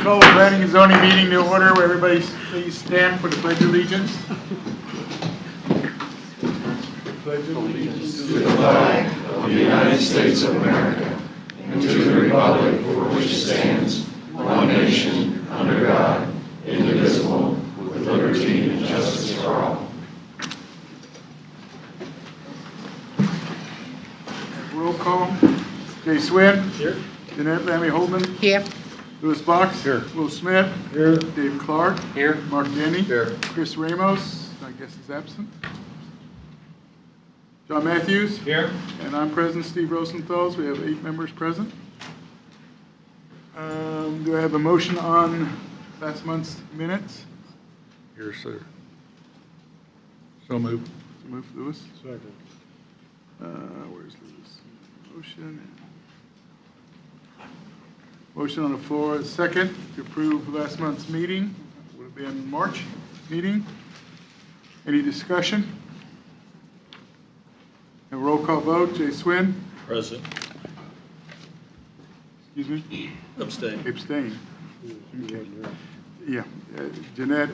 call the planning and zoning meeting to order. Will everybody please stand for the pledge of allegiance? Pledge of allegiance to the flag of the United States of America and to the republic for which it stands, one nation, under God, indivisible, with liberty and justice for all. Roll call. Jay Swin. Here. Jeanette Lammy Holman. Here. Louis Box. Here. Will Smith. Here. Dave Clark. Here. Mark Denny. Here. Chris Ramos, I guess is absent. John Matthews. Here. And I'm present, Steve Rosenthal. We have 8 members present. Do I have a motion on last month's minutes? Here, sir. So moved. So move, Louis. Second. Where's Louis? Motion. Motion on the floor, second, to approve last month's meeting. Would have been March meeting. Any discussion? A roll call vote. Jay Swin. Present. Excuse me. Abstain. Abstain. Okay. Yeah. Jeanette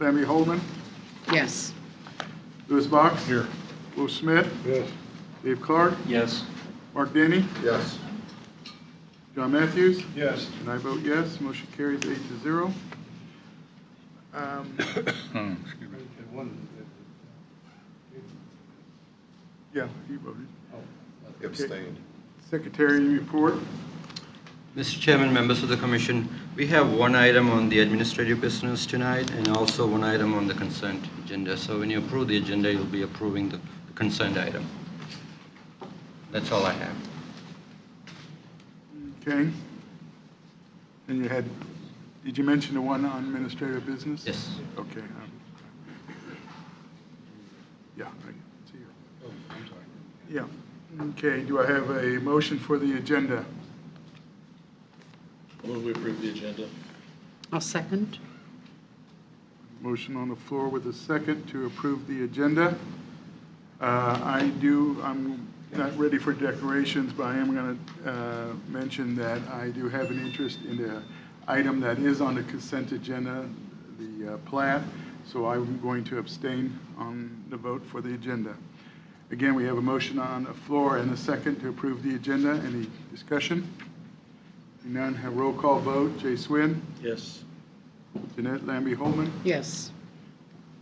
Lammy Holman. Yes. Louis Box. Here. Will Smith. Yes. Dave Clark. Yes. Mark Denny. Yes. John Matthews. Yes. And I vote yes. Motion carries 8-0. Excuse me. Yeah, he voted. Abstained. Secretary report. Mr. Chairman, members of the Commission, we have one item on the administrative business tonight and also one item on the consent agenda. So when you approve the agenda, you'll be approving the consent item. That's all I have. Okay. And you had, did you mention the one on administrative business? Yes. Okay. Yeah, I see you. Oh, I'm sorry. Yeah. Okay, do I have a motion for the agenda? I move we approve the agenda. I'll second. Motion on the floor with a second to approve the agenda. I'm not ready for declarations, but I am going to mention that I do have an interest in the item that is on the consent agenda, the plat, so I'm going to abstain on the vote for the agenda. Again, we have a motion on the floor and a second to approve the agenda. Any discussion? None. Have roll call vote. Jay Swin. Yes. Jeanette Lamby Holman. Yes.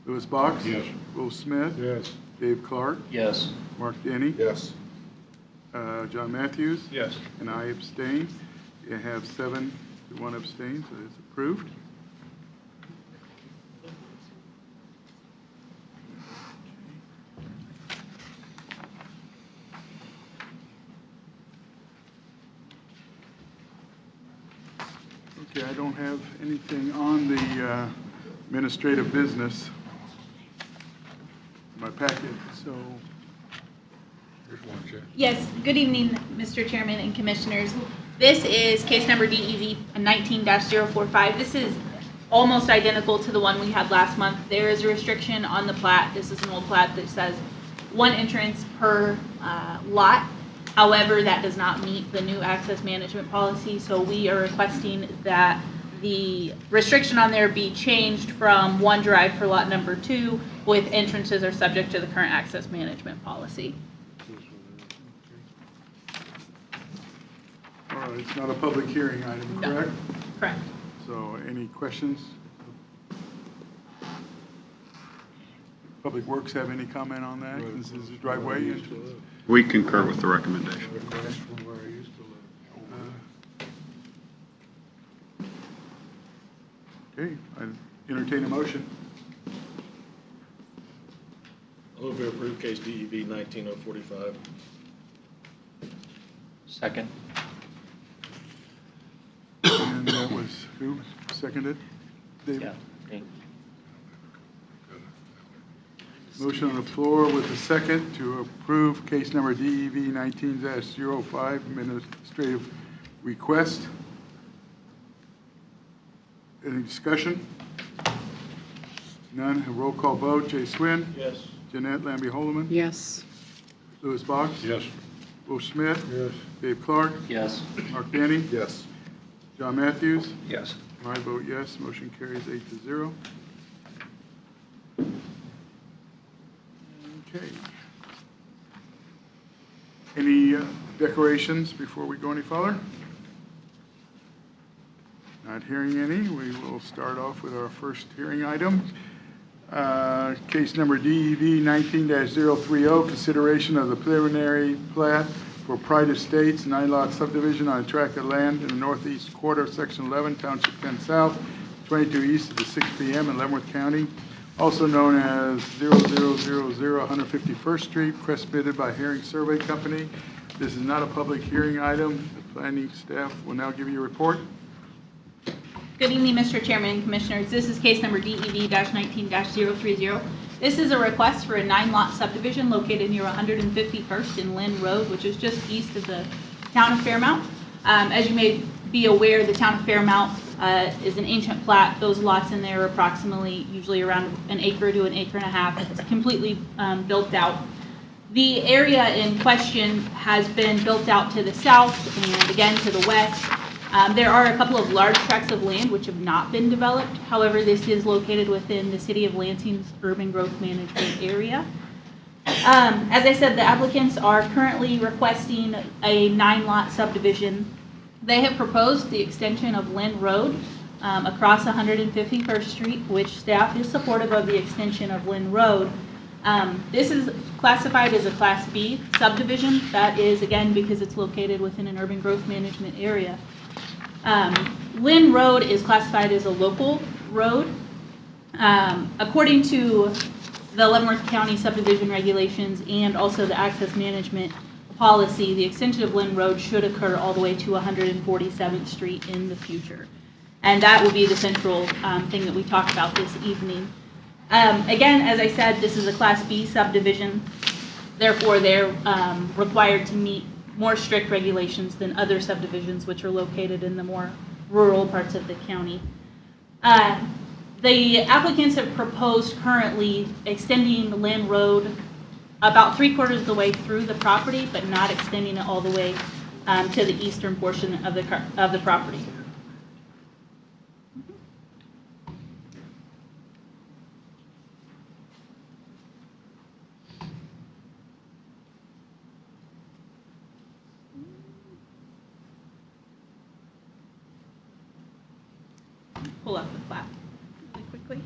Louis Box. Yes. Will Smith. Yes. Dave Clark. Yes. Mark Denny. Yes. John Matthews. Yes. And I abstain. You have 7 to 1 abstain, so it's approved. Okay, I don't have anything on the administrative business in my packet, so Here's one, Jay. Yes, good evening, Mr. Chairman and Commissioners. This is case number DEV 19-045. This is almost identical to the one we had last month. There is a restriction on the plat. This is an old plat that says 1 entrance per lot. However, that does not meet the new access management policy, so we are requesting that the restriction on there be changed from 1 drive for lot number 2, with entrances are subject to the current access management policy. all right, it's not a public hearing item, No. correct? Correct. So any questions? Public Works have any comment on that? This is a driveway entrance. We concur with the recommendation. Request from where I used to live. Okay, I entertain a motion. I move we approve case DEV 19045. Second. And that was who seconded? David? Motion on the floor with a second to approve case number DEV 19-05, administrative request. Any discussion? None. A roll call vote. Jay Swin. Yes. Jeanette Lamby Holloman. Yes. Louis Box. Yes. Will Smith. Yes. Dave Clark. Yes. Mark Denny. Yes. John Matthews. Yes. I vote yes, motion carries 8-0. Okay. Any declarations before we go any further? Not hearing any, we will start off with our first hearing item. Case number DEV 19-030, consideration of the preliminary plat for Pride Estates, 9-lot subdivision on a tract of land in the northeast quarter of Section 11, Township 10 South, 22 east of the 6 p.m. in Leavenworth County, also known as 0000 151st Street, transmitted by Herring Survey Company. This is not a public hearing item. The planning staff will now give you a report. Good evening, Mr. Chairman and Commissioners. This is case number DEV-19-030. This is a request for a 9-lot subdivision located near 151st and Lynn Road, which is just east of the town of Fairmount. As you may be aware, the town of Fairmount is an ancient plat. Those lots in there are approximately usually around an acre to an acre and a half. It's completely built out. The area in question has been built out to the south and again to the west. There are a couple of large tracts of land which have not been developed. However, this is located within the City of Lansing's urban growth management area. As I said, the applicants are currently requesting a 9-lot subdivision. They have proposed the extension of Lynn Road across 151st Street, which staff is supportive of the extension of Lynn Road. This is classified as a Class B subdivision. That is, again, because it's located within an urban growth management area. Lynn Road is classified as a local road. According to the Leavenworth County subdivision regulations and also the access management policy, the extension of Lynn Road should occur all the way to 147th Street in the future. And that will be the central thing that we talked about this evening. Again, as I said, this is a Class B subdivision. Therefore, they're required to meet more strict regulations than other subdivisions which are located in the more rural parts of the county. The applicants have proposed currently extending Lynn Road about 3/4 of the way through the property, but not extending it all the way to the eastern portion of the property. Pull up the plat really quickly.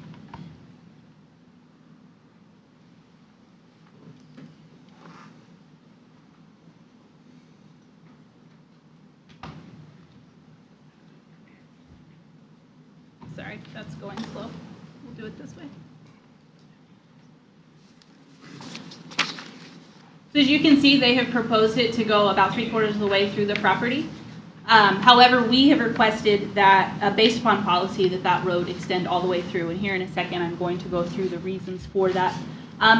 Sorry, that's going slow. We'll do it this way. So as you can see, they have proposed it to go about 3/4 of the way through the property. However, we have requested that, based upon policy, that road extend all the way through. And here in a second, I'm going to go through the reasons for that.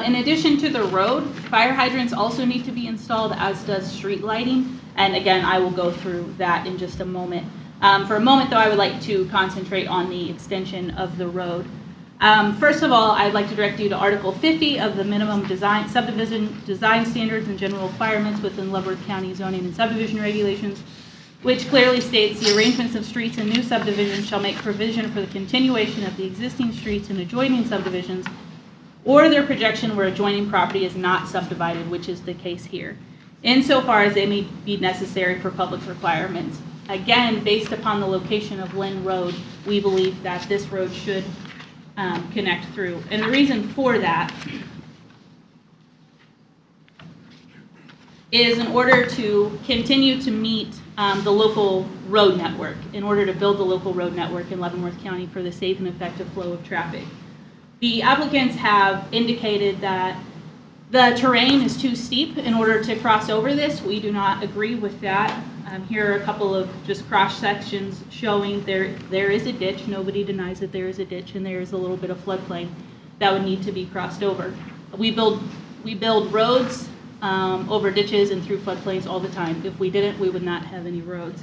In addition to the road, fire hydrants also need to be installed, as does street lighting. And again, I will go through that in just a moment. For a moment, though, I would like to concentrate on the extension of the road. First of all, I'd like to direct you to Article 50 of the minimum subdivision design standards and general requirements within Leavenworth County zoning and subdivision regulations, which clearly states the arrangements of streets in new subdivisions shall make provision for the continuation of the existing streets in adjoining subdivisions or their projection where adjoining property is not subdivided, which is the case here, insofar as they may be necessary for public requirements. Again, based upon the location of Lynn Road, we believe that this road should connect through. And the reason for that is in order to continue to meet the local road network, in order to build the local road network in Leavenworth County for the safe and effective flow of traffic. The applicants have indicated that the terrain is too steep in order to cross over this. We do not agree with that. Here are a couple of just cross sections showing there is a ditch. Nobody denies that there is a ditch, and there is a little bit of floodplain that would need to be crossed over. We build roads over ditches and through floodplains all the time. If we didn't, we would not have any roads.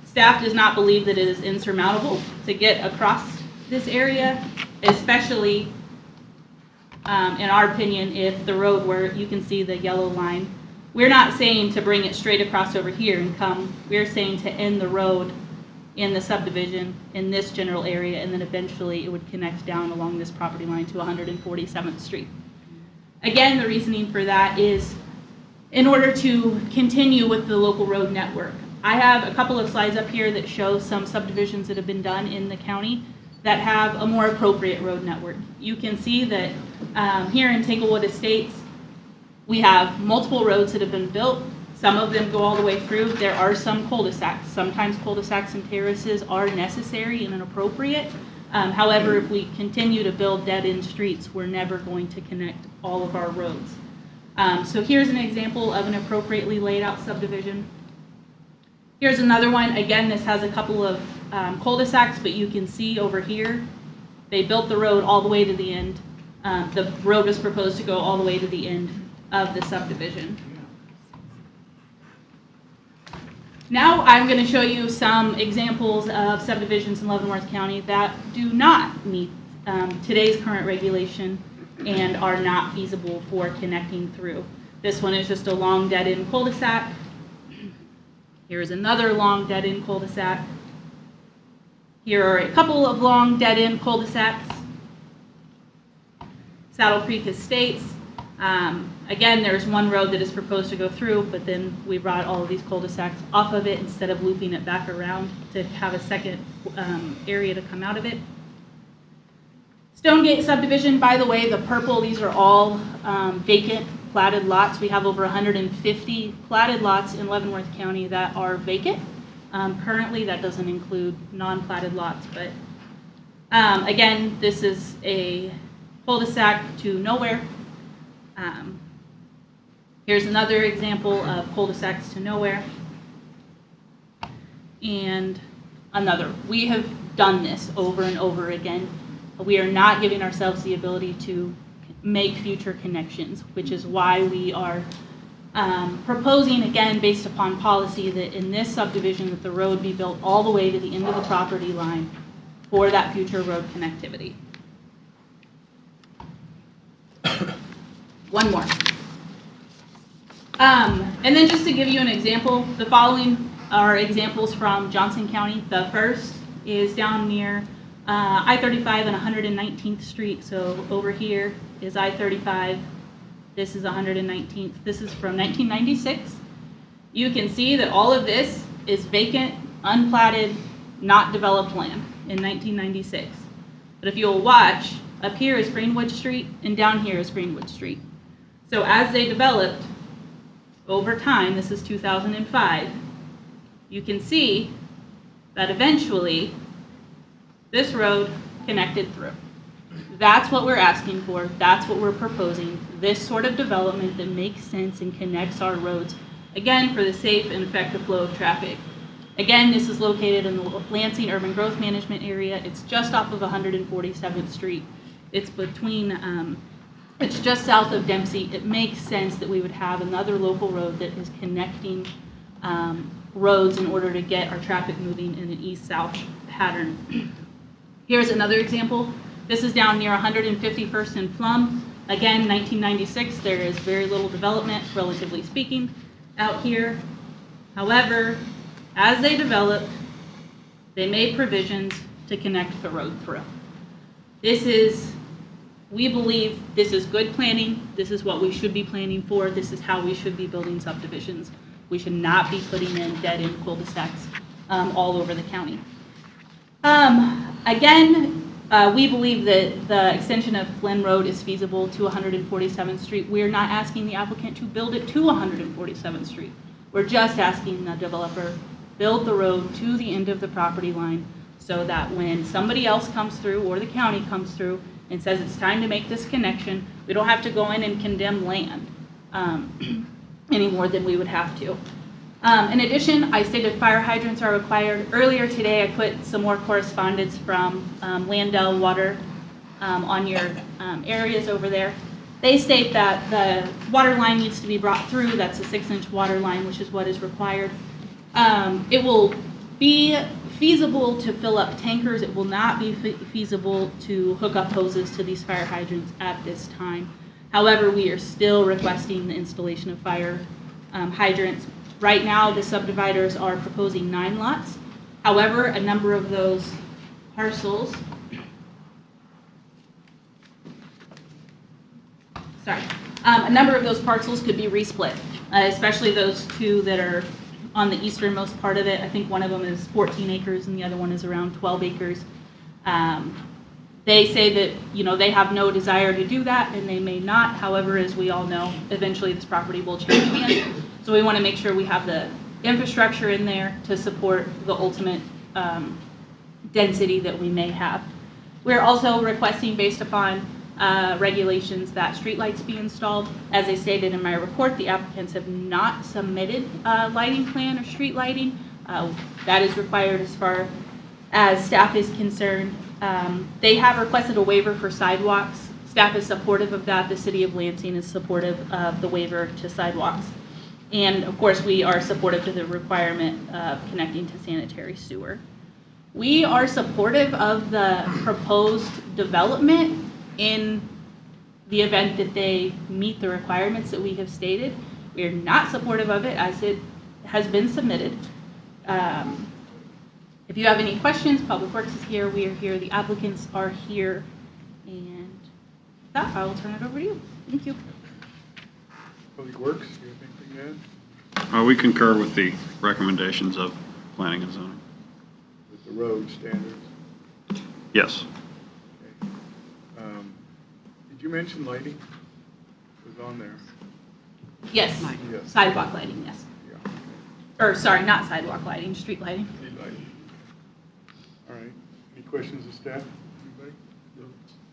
Staff does not believe that it is insurmountable to get across this area, especially, in our opinion, if the road were, you can see the yellow line. We're not saying to bring it straight across over here and come. We're saying to end the road in the subdivision in this general area, and then eventually it would connect down along this property line to 147th Street. Again, the reasoning for that is in order to continue with the local road network. I have a couple of slides up here that show some subdivisions that have been done in the county that have a more appropriate road network. You can see that here in Tanglewood Estates, we have multiple roads that have been built. Some of them go all the way through. There are some cul-de-sacs. Sometimes cul-de-sacs and terraces are necessary and appropriate. However, if we continue to build dead-end streets, we're never going to connect all of our roads. So here's an example of an appropriately laid out subdivision. Here's another one. Again, this has a couple of cul-de-sacs, but you can see over here, they built the road all the way to the end. The road was proposed to go all the way to the end of the subdivision. Now I'm going to show you some examples of subdivisions in Leavenworth County that do not meet today's current regulation and are not feasible for connecting through. This one is just a long dead-end cul-de-sac. Here's another long dead-end cul-de-sac. Here are a couple of long dead-end cul-de-sacs. Saddle Creek Estates. Again, there's one road that is proposed to go through, but then we brought all of these cul-de-sacs off of it instead of looping it back around to have a second area to come out of it. Stonegate subdivision, by the way, the purple, these are all vacant platted lots. We have over 150 platted lots in Leavenworth County that are vacant. Currently, that doesn't include non-platted lots, but again, this is a cul-de-sac to nowhere. Here's another example of cul-de-sacs to nowhere. And another. We have done this over and over again. We are not giving ourselves the ability to make future connections, which is why we are proposing, again, based upon policy, that in this subdivision that the road be built all the way to the end of the property line for that future road connectivity. One more. And then just to give you an example, the following are examples from Johnson County. The first is down near I-35 and 119th Street. So over here is I-35. This is 119th. This is from 1996. You can see that all of this is vacant, unplatted, not developed land in 1996. But if you'll watch, up here is Greenwood Street and down here is Greenwood Street. So as they developed over time, this is 2005, you can see that eventually this road connected through. That's what we're asking for. That's what we're proposing. This sort of development that makes sense and connects our roads, again, for the safe and effective flow of traffic. Again, this is located in the Lansing Urban Growth Management area. It's just off of 147th Street. It's between, it's just south of Dempsey. It makes sense that we would have another local road that is connecting roads in order to get our traffic moving in an east-south pattern. Here's another example. This is down near 151st and Plum. Again, 1996, there is very little development, relatively speaking, out here. However, as they developed, they made provisions to connect the road through. This is, we believe this is good planning. This is what we should be planning for. This is how we should be building subdivisions. We should not be putting in dead-end cul-de-sacs all over the county. Again, we believe that the extension of Glen Road is feasible to 147th Street. We're not asking the applicant to build it to 147th Street. We're just asking the developer build the road to the end of the property line so that when somebody else comes through or the county comes through and says it's time to make this connection, we don't have to go in and condemn land any more than we would have to. In addition, I stated fire hydrants are required. Earlier today, I put some more correspondence from Landell Water on your areas over there. They state that the water line needs to be brought through. That's a 6-inch water line, which is what is required. It will be feasible to fill up tankers. It will not be feasible to hook up hoses to these fire hydrants at this time. However, we are still requesting the installation of fire hydrants. Right now, the subdividers are proposing 9 lots. However, a number of those parcels, a number of those parcels could be resplit, especially those two that are on the easternmost part of it. I think one of them is 14 acres and the other one is around 12 acres. They say that, they have no desire to do that, and they may not. However, as we all know, eventually this property will change hands. So we want to make sure we have the infrastructure in there to support the ultimate density that we may have. We're also requesting, based upon regulations, that streetlights be installed. As I stated in my report, the applicants have not submitted a lighting plan or street lighting. That is required as far as staff is concerned. They have requested a waiver for sidewalks. Staff is supportive of that. The City of Lansing is supportive of the waiver to sidewalks. And of course, we are supportive to the requirement of connecting to sanitary sewer. We are supportive of the proposed development in the event that they meet the requirements that we have stated. We are not supportive of it as it has been submitted. If you have any questions, Public Works is here, we are here, the applicants are here, and with that, I will turn it over to you. Thank you. Public Works, you have anything to add? We concur with the recommendations of planning and zoning. With the road standards? Yes. Okay. Did you mention lighting? It was on there. Yes, Yes. sidewalk lighting, yes. Yeah. Okay. Or, sorry, not sidewalk lighting, street lighting. Street lighting. All right. Any questions of staff? Anybody?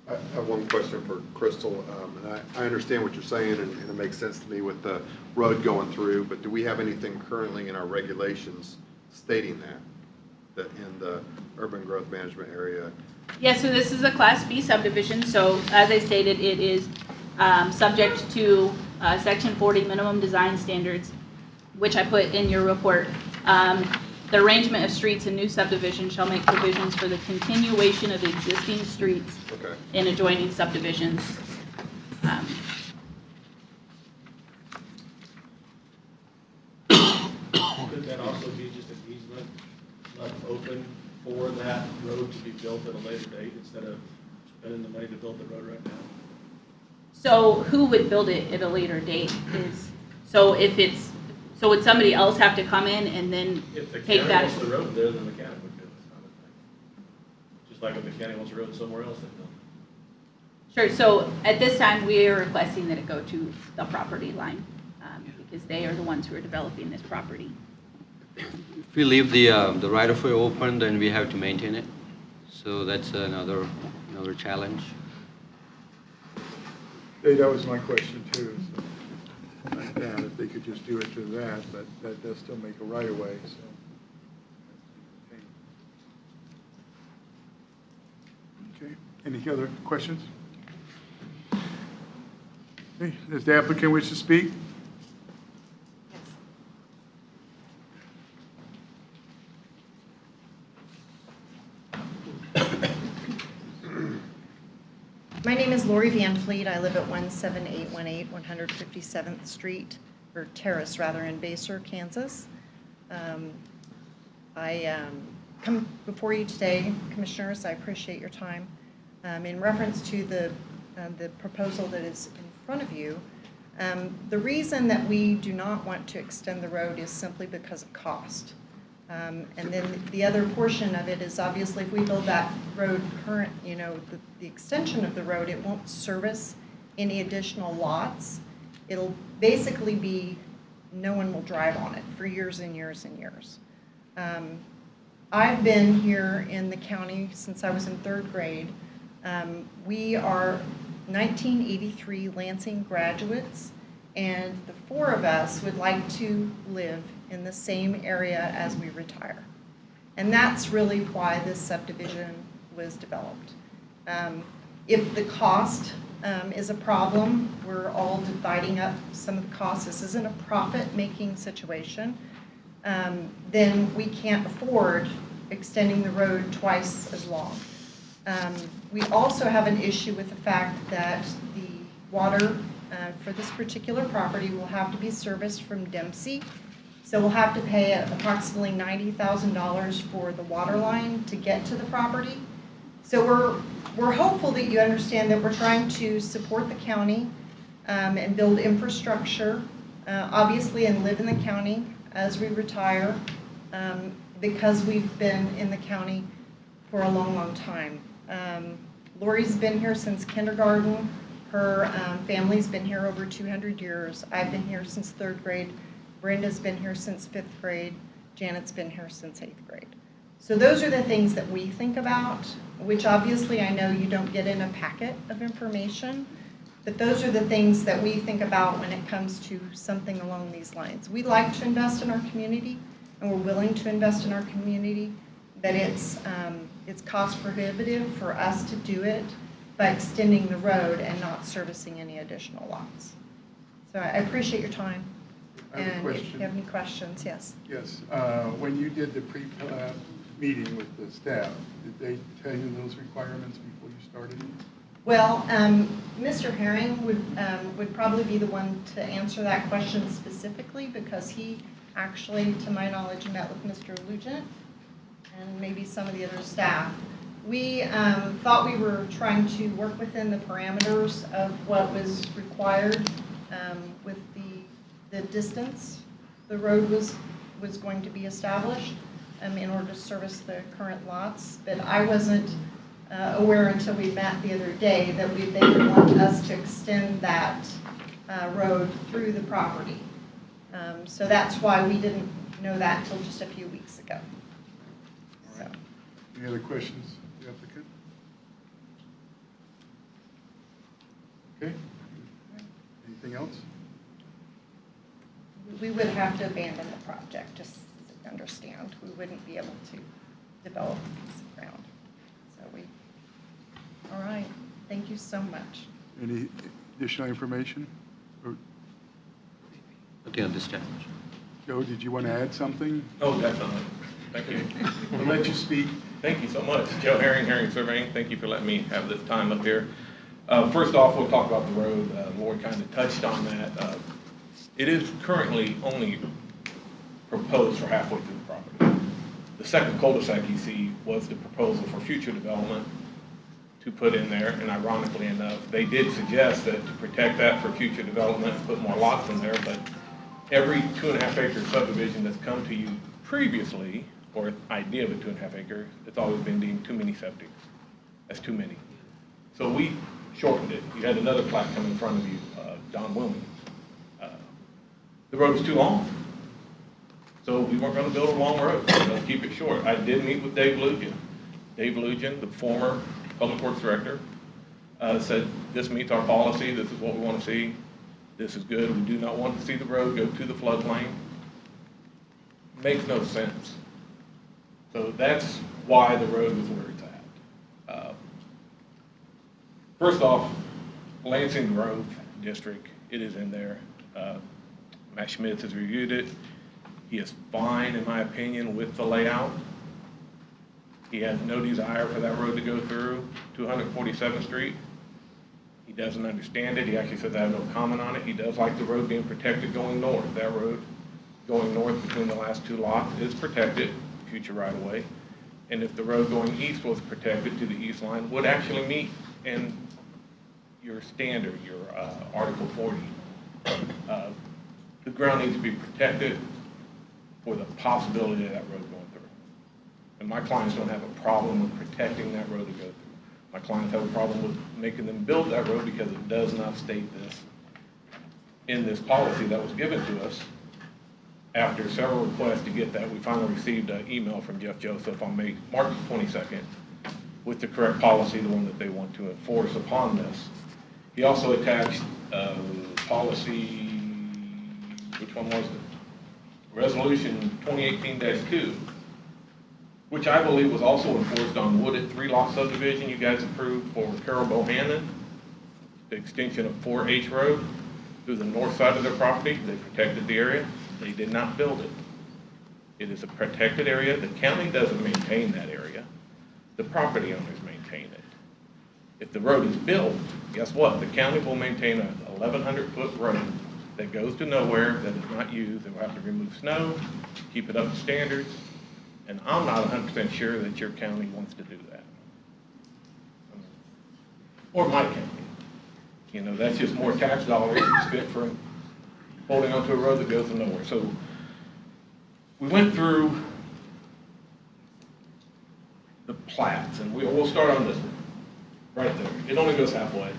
I have one question for Crystal, and I understand what you're saying, and it makes sense to me with the road going through, but do we have anything currently in our regulations stating that in the urban growth management area? Yeah, so this is a Class B subdivision, so as I stated, it is subject to Section 40 minimum design standards, which I put in your report. The arrangement of streets in new subdivision shall make provisions for the continuation of existing streets in adjoining subdivisions. Could that also be just an easement left open for that road to be built at a later date instead of spending the money to build the road right now? So who would build it at a later date is, so if it's, so would somebody else have to come in and then If the take county that? wants the road there, then the county would do it, I would think. Just like if the county wants a road somewhere else, they build it. Sure, so at this time, we are requesting that it go to the property line, because they are the ones who are developing this property. If we leave the right-of-way open, then we have to maintain it. So that's another challenge. Hey, that was my question too. So I doubt if they could just do it to that, but that does still make a right of way, so. Okay, any other questions? Okay, does the applicant wish to speak? My name is Lori Van Fleet. I live at 17818 157th Street, or Terrace rather, in Basehor, Kansas. I come before you today, Commissioners. I appreciate your time. In reference to the proposal that is in front of you, the reason that we do not want to extend the road is simply because of cost. And then the other portion of it is obviously if we build that road the extension of the road, it won't service any additional lots. It'll basically be, no one will drive on it for years and years and years. I've been here in the county since I was in 3rd grade. We are 1983 Lansing graduates, and the 4 of us would like to live in the same area as we retire. And that's really why this subdivision was developed. If the cost is a problem, we're all dividing up some of the costs. This isn't a profit-making situation. Then we can't afford extending the road twice as long. We also have an issue with the fact that the water for this particular property will have to be serviced from Dempsey, So we'll have to pay approximately $90,000 for the water line to get to the property. So we're hopeful that you understand that we're trying to support the county and build infrastructure, obviously, and live in the county as we retire, because we've been in the county for a long, long time. Lori's been here since kindergarten. Her family's been here over 200 years. I've been here since 3rd grade. Brenda's been here since 5th grade. Janet's been here since 8th grade. So those are the things that we think about, which obviously I know you don't get in a packet of information, but those are the things that we think about when it comes to something along these lines. We like to invest in our community, and we're willing to invest in our community, but it's cost prohibitive for us to do it by extending the road and not servicing any additional lots. So I appreciate your time. I have a And if question. you have any questions, yes. Yes, when you did the pre-plat meeting with the staff, did they tell you those requirements before you started? Well, Mr. Herring would probably be the one to answer that question specifically, because he actually, to my knowledge, met with Mr. Lugent and maybe some of the other staff. We thought we were trying to work within the parameters of what was required with the distance the road was going to be established in order to service the current lots. But I wasn't aware until we met the other day that they would want us to extend that road through the property. So that's why we didn't know that until just a few weeks ago. So. Any other questions, the applicant? Okay. Anything else? We would have to abandon the project, just to understand. We wouldn't be able to develop a piece of ground. So all right, thank you so much. Any additional information? Or, Nothing at this time. Joe, did you want to add something? Oh, definitely. Thank you. We'll let you speak. Thank you so much. Joe Herring, Herring Surveying. Thank you for letting me have this time up here. First off, we'll talk about the road. Lori kind of touched on that. It is currently only proposed for halfway through the property. The second cul-de-sac you see was the proposal for future development to put in there, and ironically enough, they did suggest that to protect that for future development, put more lots in there, but every 2.5 acre subdivision that's come to you previously, or idea of a 2.5 acre, it's always been deemed too many septics. That's too many. So we shortened it. You had another plat come in front of you, Don Wilming. The road was too long. So we weren't going to build a long road. Let's keep it short. I did meet with Dave Lujan. Dave Lujan, the former Public Works Director, said this meets our policy. This is what we want to see. This is good. We do not want to see the road go to the floodplain. Makes no sense. So that's why the road is where it's at. First off, Lansing Grove District, it is in there. Matt Schmitz has reviewed it. He is fine, in my opinion, with the layout. He has no desire for that road to go through 247th Street. He doesn't understand it. He actually says I have no comment on it. He does like the road being protected going north. That road going north between the last two lots is protected, future right of way. And if the road going east was protected to the east line, would actually meet in your standard, your Article 40. The ground needs to be protected for the possibility of that road going through. And my clients don't have a problem with protecting that road to go through. My clients have a problem with making them build that road because it does not state this in this policy that was given to us. After several requests to get that, we finally received an email from Jeff Joseph on March 22nd with the correct policy, the one that they want to enforce upon this. He also attached policy, which one was it? Resolution 2018-2, which I believe was also enforced on Wooded 3-lot subdivision you guys approved for Carol Bohannon, the extension of 4H Road through the north side of their property. They protected the area. They did not build it. It is a protected area. The county doesn't maintain that area. The property owners maintain it. If the road is built, guess what? The county will maintain a 1,100-foot road that goes to nowhere, that is not used, that will have to remove snow, keep it up to standards, and I'm not 100% sure that your county wants to do that. Or my county. You know, that's just more tax dollars spent for holding onto a road that goes to nowhere. So we went through the plats, and we'll start on this one, right there. It only goes halfway.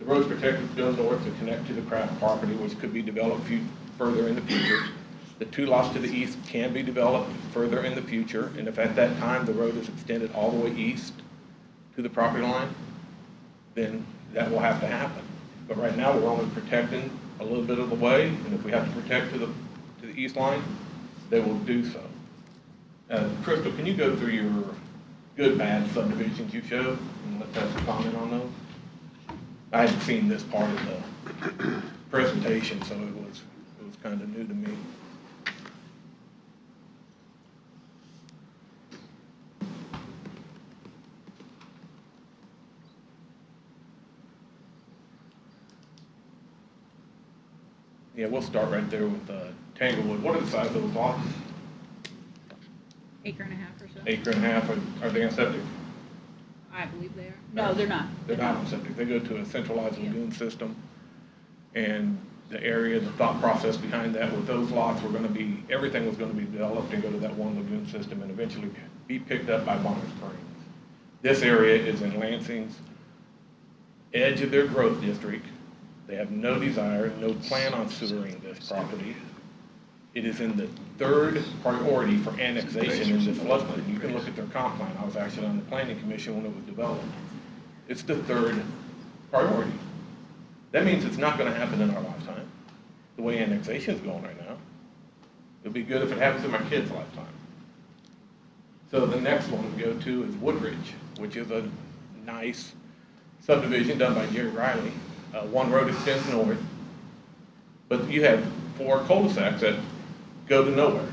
The road's protected to go north to connect to the Kraft property, which could be developed further in the future. The 2 lots to the east can be developed further in the future, and if at that time the road is extended all the way east to the property line, then that will have to happen. But right now, we're only protecting a little bit of the way, and if we have to protect to the east line, they will do so. Crystal, can you go through your good, bad subdivisions you showed, and let's have some comment on those? I hadn't seen this part of the presentation, so it was kind of new to me. Yeah, we'll start right there with Tanglewood. What are the size of those lots? 1.5 acres or so. 1.5 acres. Are they on septic? I believe they are. No, they're not. They're not on septic. They go to a centralized lagoon system. And the area, the thought process behind that with those lots were going to be, everything was going to be developed and go to that one lagoon system and eventually be picked up by Bonner Springs. This area is in Lansing's edge of their growth district. They have no desire, no plan on sewering this property. It is in the 3rd priority for annexation in this floodplain. You can look at their comp plan. I was actually on the planning commission when it was developed. It's the 3rd priority. That means it's not going to happen in our lifetime, the way annexation is going right now. It'll be good if it happens in my kid's lifetime. So the next one we go to is Woodridge, which is a nice subdivision done by Jerry Riley. One road extends north, but you have 4 cul-de-sacs that go to nowhere.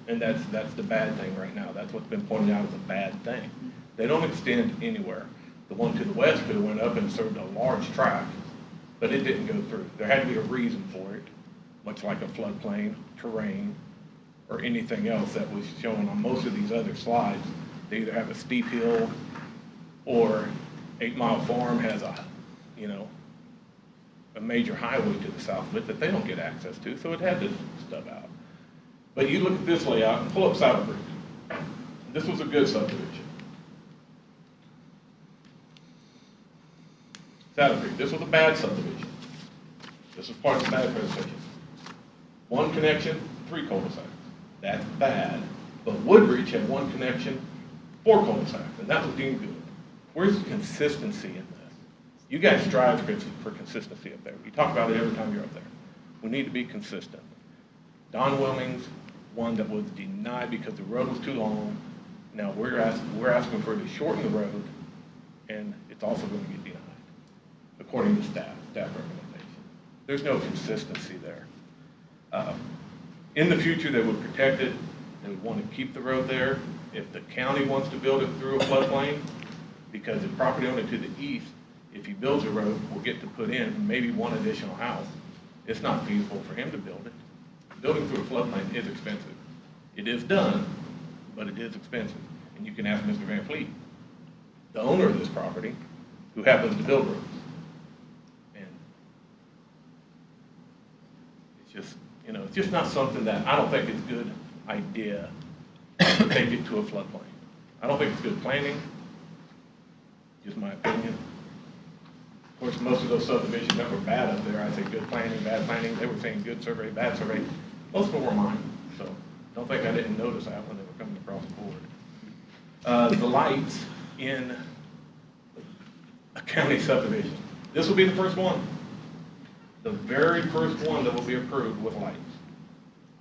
And that's the bad thing right now. That's what's been pointed out as a bad thing. They don't extend anywhere. The one to the west could have went up and served a large tract, but it didn't go through. There had to be a reason for it, much like a floodplain, terrain, or anything else that was shown on most of these other slides. They either have a steep hill or 8 Mile Farm has a major highway to the south of it that they don't get access to, so it had to stub out. But you look at this layout and pull up Saddle Creek. This was a good subdivision. Saddle Creek, this was a bad subdivision. This was part of the bad presentation. 1 connection, 3 cul-de-sacs. That's bad. But Woodridge had 1 connection, 4 cul-de-sacs, and that was deemed good. Where's the consistency in this? You guys strive for consistency up there. You talk about it every time you're up there. We need to be consistent. Don Wilming's one that was denied because the road was too long. Now we're asking for it to shorten the road, and it's also going to get denied, according to staff recommendation. There's no consistency there. In the future, they would protect it. They would want to keep the road there. If the county wants to build it through a floodplain, because the property owner to the east, if he builds a road, will get to put in maybe 1 additional house. It's not feasible for him to build it. Building through a floodplain is expensive. It is done, but it is expensive. And you can ask Mr. Van Fleet, the owner of this property, who happens to build roads. And it's just, it's just not something that I don't think it's a good idea to take it to a floodplain. I don't think it's good planning, just my opinion. Of course, most of those subdivisions that were bad up there, I say good planning, bad planning. They were saying good survey, bad survey. Most of them were mine, so don't think I didn't notice that when they were coming across the board. The lights in a county subdivision. This will be the first one. The very first one that will be approved with lights.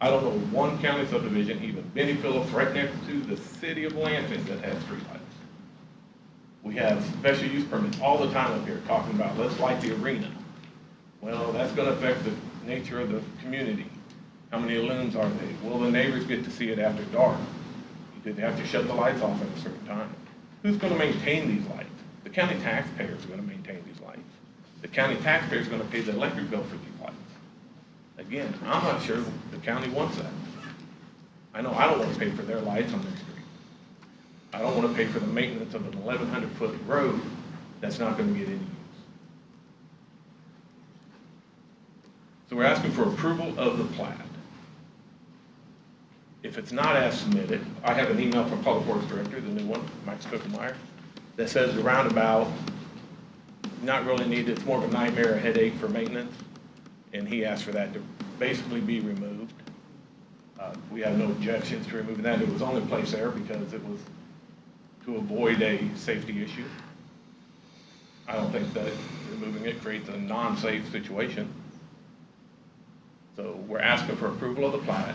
I don't know one county subdivision, even Benny Phillips, right next to the city of Lansing, that has streetlights. We have special use permits all the time up here talking about, let's light the arena. Well, that's going to affect the nature of the community. How many looms are they? Will the neighbors get to see it after dark? Do they have to shut the lights off at a certain time? Who's going to maintain these lights? The county taxpayers are going to maintain these lights. The county taxpayer is going to pay the electric bill for these lights. Again, I'm not sure the county wants that. I know I don't want to pay for their lights on their street. I don't want to pay for the maintenance of an 1,100-foot road that's not going to get any use. So we're asking for approval of the plat. If it's not as submitted, I have an email from Public Works Director, the new one, Mike Stuckemeyer, that says the roundabout, not really needed, it's more of a nightmare, a headache for maintenance, and he asked for that to basically be removed. We have no objections to removing that. It was only placed there because it was to avoid a safety issue. I don't think that removing it creates a non-safe situation. So we're asking for approval of the plat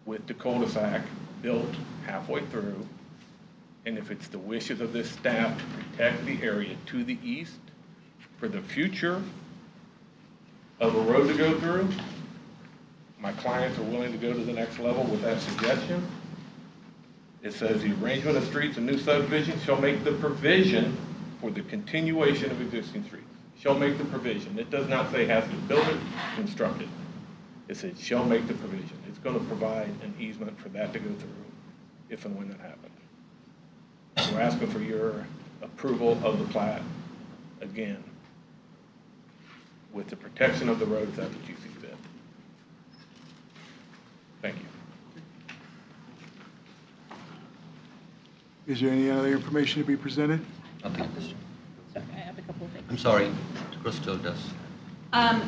with the cul-de-sac built halfway through. And if it's the wishes of this staff to protect the area to the east for the future of a road to go through, my clients are willing to go to the next level with that suggestion. It says the arrangement of streets and new subdivisions shall make the provision for the continuation of existing streets. Shall make the provision. It does not say has to build it, construct it. It says shall make the provision. It's going to provide an easement for that to go through if and when that happens. So we're asking for your approval of the plat again with the protection of the roads as what you see fit. Thank you. Is there any other information to be presented? Nothing at this time. Sorry, I have a couple of things. I'm sorry, Crystal does.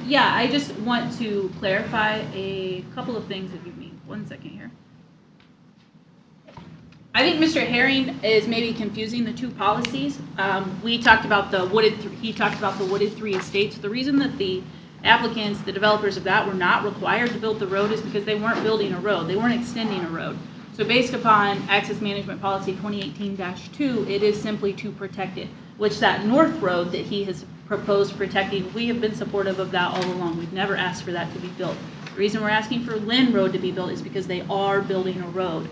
Yeah, I just want to clarify a couple of things if you mean. 1 second here. I think Mr. Herring is maybe confusing the two policies. We talked about the he talked about the wooded 3 estates. The reason that the applicants, the developers of that, were not required to build the road is because they weren't building a road. They weren't extending a road. So based upon Access Management Policy 2018-2, it is simply to protect it, which that north road that he has proposed protecting, we have been supportive of that all along. We've never asked for that to be built. The reason we're asking for Lynn Road to be built is because they are building a road.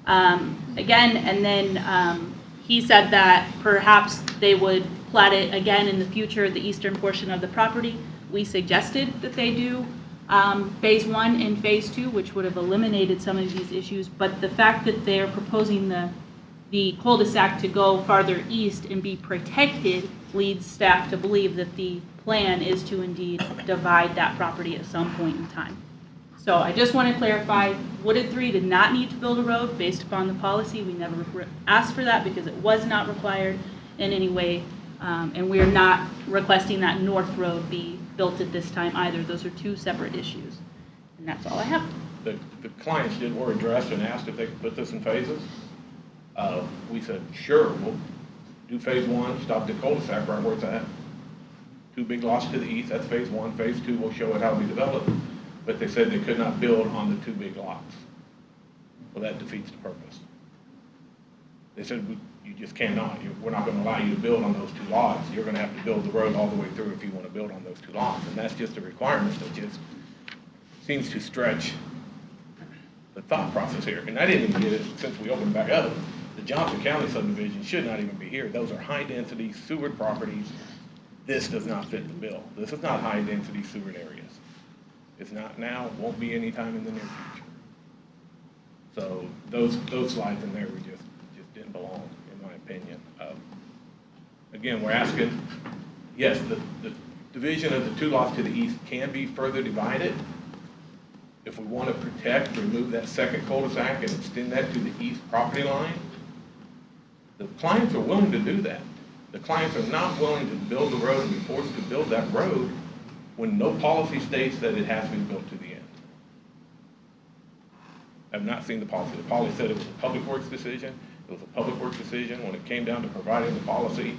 Again, and then he said that perhaps they would plat it again in the future, the eastern portion of the property. We suggested that they do phase 1 and phase 2, which would have eliminated some of these issues, but the fact that they're proposing the cul-de-sac to go farther east and be protected leads staff to believe that the plan is to indeed divide that property at some point in time. So I just want to clarify, Wooded 3 did not need to build a road based upon the policy. We never asked for that because it was not required in any way, and we are not requesting that north road be built at this time either. Those are two separate issues, and that's all I have. The clients were addressed and asked if they could put this in phases. We said, sure, we'll do phase 1, stop the cul-de-sac right where it's at. 2 big lots to the east, that's phase 1. Phase 2 will show it how we develop it. But they said they could not build on the 2 big lots. Well, that defeats the purpose. They said, you just cannot. We're not going to allow you to build on those 2 lots. You're going to have to build the road all the way through if you want to build on those 2 lots. And that's just a requirement that just seems to stretch the thought process here. And I didn't even get it since we opened back up. The Johnson County subdivision should not even be here. Those are high-density sewered properties. This does not fit the bill. This is not high-density sewered areas. It's not now, won't be anytime in the near future. So those slides in there we just didn't belong, in my opinion. Again, we're asking, yes, the division of the 2 lots to the east can be further divided. If we want to protect, remove that second cul-de-sac and extend that to the east property line, the clients are willing to do that. The clients are not willing to build the road and be forced to build that road when no policy states that it has to be built to the end. I've not seen the policy. The policy said it was a public works decision. It was a public works decision. When it came down to providing the policy,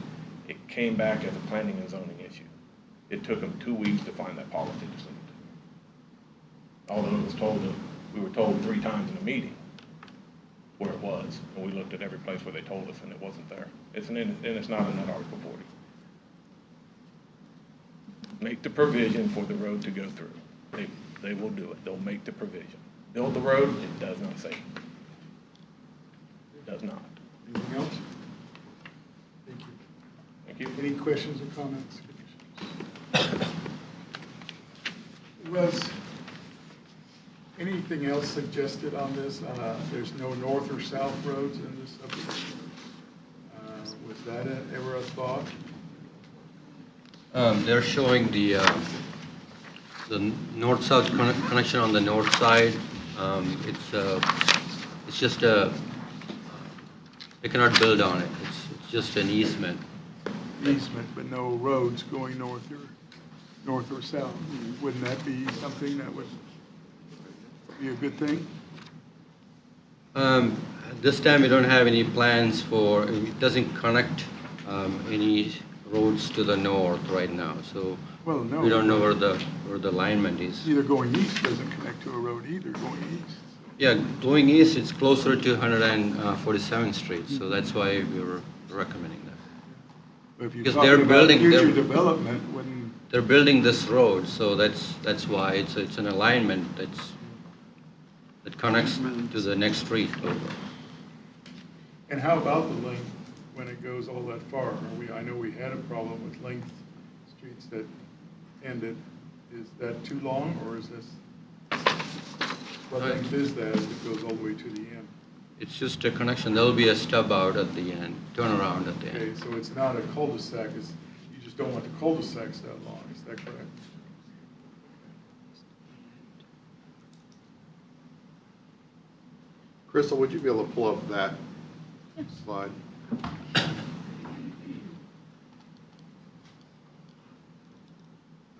it came back as a planning and zoning issue. It took them 2 weeks to find that policy to send it. Although it was told that we were told 3 times in a meeting where it was, and we looked at every place where they told us and it wasn't there. And it's not in that Article 40. Make the provision for the road to go through. They will do it. They'll make the provision. Build the road, it does not say. It does not. Anything else? Thank you. Thank you. Any questions or comments? Was anything else suggested on this? There's no north or south roads in this subdivision. Was that ever a thought? They're showing the north-south connection on the north side. It's just they cannot build on it. It's just an easement. Easement, but no roads going north or south. Wouldn't that be something that would be a good thing? This time we don't have any plans for, it doesn't connect any roads to the north right now, so Well, no. we don't know where the alignment is. Either going east doesn't connect to a road either, going east. Yeah, going east, it's closer to 147th Street, so that's why we were recommending that. But if you're Because talking they're about building- future they're- development, wouldn't, They're building this road, so that's why it's an alignment that connects to the next street over. and how about the length when it goes all that far? I know we had a problem with length streets that ended. Is that too long, or is this, what length is that as it goes all the way to the end? It's just a connection. There'll be a stub out at the end, turnaround at the Okay, end. so it's not a cul-de-sac, you just don't want the cul-de-sacs that long, is that correct? Crystal, would you be able to pull up that slide?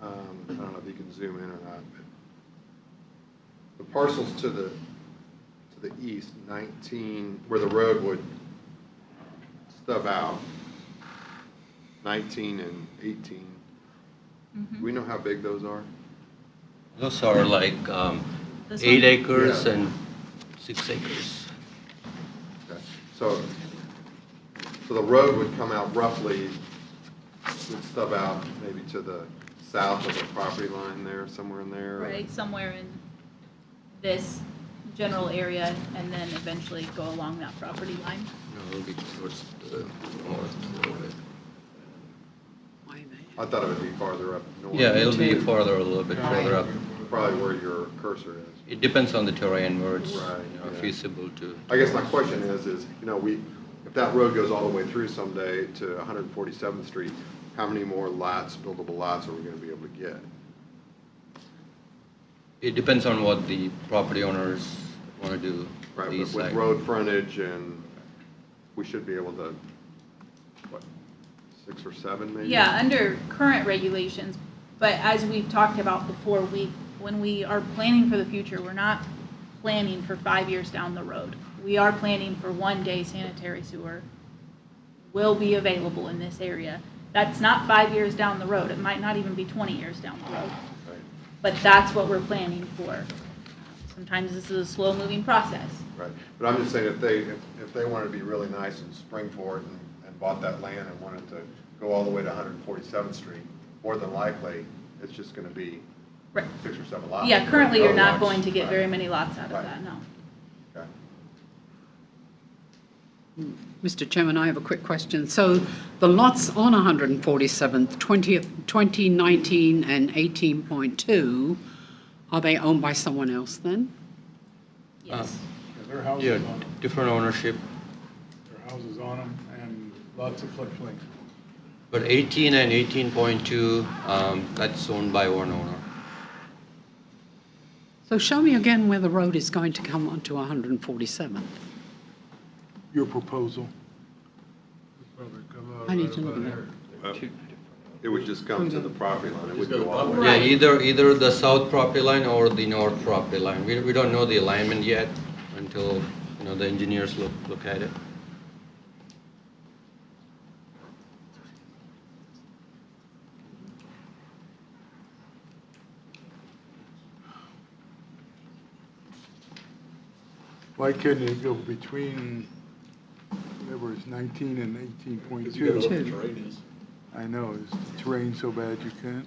I don't know if you can zoom in or not, but the parcels to the east, 19, where the road would stub out, 19 and 18. Do we know how big those are? Those are like This 8 one? acres Yeah. and 6 acres. Okay. So the road would come out roughly, would stub out maybe to the south of the property line there, somewhere in there? or- Right, somewhere in this general area, and then eventually go along that property line. No, it'll be towards the north a little bit. I thought it would be farther up north. Yeah, it'll be farther, a little bit further up. Probably where your cursor is. It depends on the terrain where it's Right, yeah. feasible to. I guess my question is, if that road goes all the way through someday to 147th Street, how many more lots, buildable lots, are we gonna be able to get? It depends on what the property owners want to do. Right, the but with site. road frontage and we should be able to, what, 6 or 7 maybe? Yeah, under current regulations, but as we've talked about before, when we are planning for the future, we're not planning for 5 years down the road. We are planning for one day sanitary sewer will be available in this area. That's not 5 years down the road. It might not even be 20 years down the road. Right. But that's what we're planning for. Sometimes this is a slow-moving process. Right, but I'm just saying, if they wanted to be really nice and spring for it and bought that land and wanted to go all the way to 147th Street, more than likely, it's just gonna be Right. 6 or 7 lots. Yeah, currently you're not Lots. going to get Right. very many lots out of Right. that, no. Okay. Mr. Chairman, I have a quick question. So the lots on 147th, 2019 and 18.2, are they owned by someone else then? Yes. Yeah, there are houses Yeah, on them, different ownership, there are houses on them, and lots of floodplain. but 18 and 18.2, that's owned by one owner. So show me again where the road is going to come onto 147th. Your proposal. Probably come out I need right to look about at here. Well, It would just come to the property line, it wouldn't go all the way. Yeah, Right. either the south property line or the north property line. We don't know the alignment yet until, the engineers look at it. Why couldn't it go between, whatever is 19 and 18.2? I know, is the terrain so bad you can't?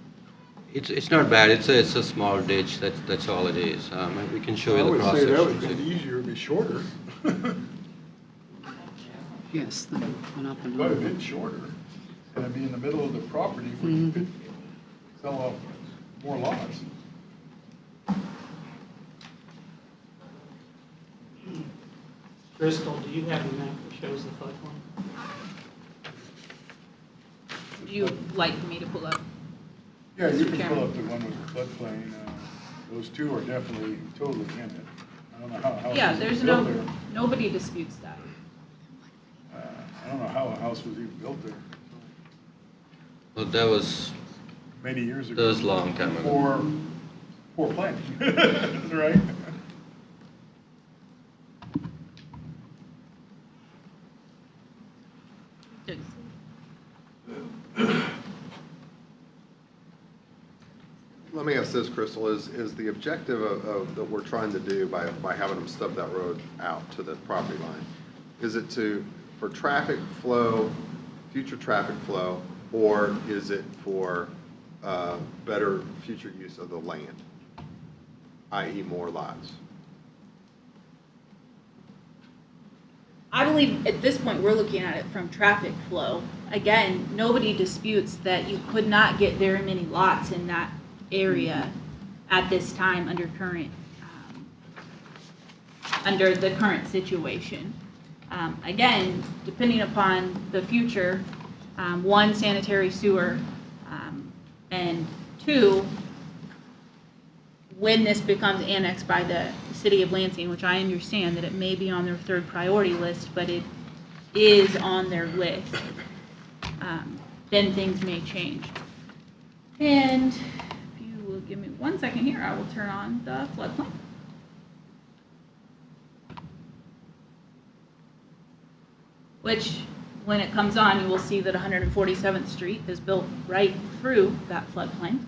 It's not bad, it's a small ditch, that's all it is. We can show I you the would cross say that would section. be easier, it'd be shorter. Yes, then one up and Quite a over. bit shorter, and it'd be in the middle of the property where you could sell off more lots. Crystal, do you have a map that shows the floodplain? Would you like me to pull up? Yeah, you Mr. can Chairman. pull up the one with the floodplain. Those two are definitely totally in it. I don't know how a house Yeah, was there's even built no, there. nobody disputes that. I don't know how a house was even built there. Well, that was, Many years ago. that was a long time ago. Poor planning, right? Let me ask this, Crystal, is the objective that we're trying to do by having them stub that road out to the property line, is it for traffic flow, future traffic flow, or is it for better future use of the land, i.e. more lots? I believe at this point, we're looking at it from traffic flow. Again, nobody disputes that you could not get very many lots in that area at this time under the current situation. Again, depending upon the future, one, sanitary sewer, and two, when this becomes annexed by the city of Lansing, which I understand that it may be on their third priority list, but it is on their list, then things may change. And if you will give me 1 second here, I will turn on the floodplain. Which, when it comes on, you will see that 147th Street is built right through that floodplain.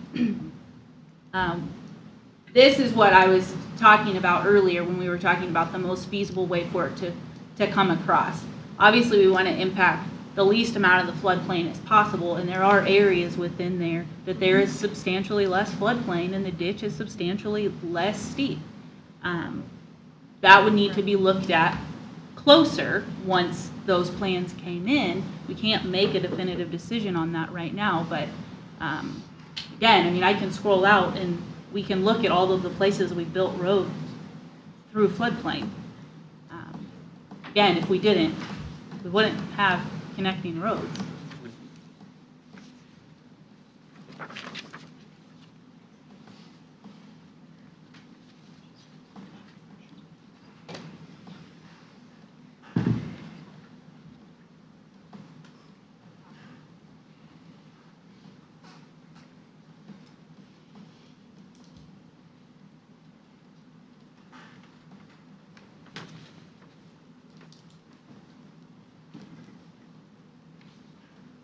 This is what I was talking about earlier when we were talking about the most feasible way for it to come across. Obviously, we want to impact the least amount of the floodplain as possible, and there are areas within there that there is substantially less floodplain and the ditch is substantially less steep. That would need to be looked at closer once those plans came in. We can't make a definitive decision on that right now, but again, I mean, I can scroll out and we can look at all of the places we built roads through floodplain. Again, if we didn't, we wouldn't have connecting roads.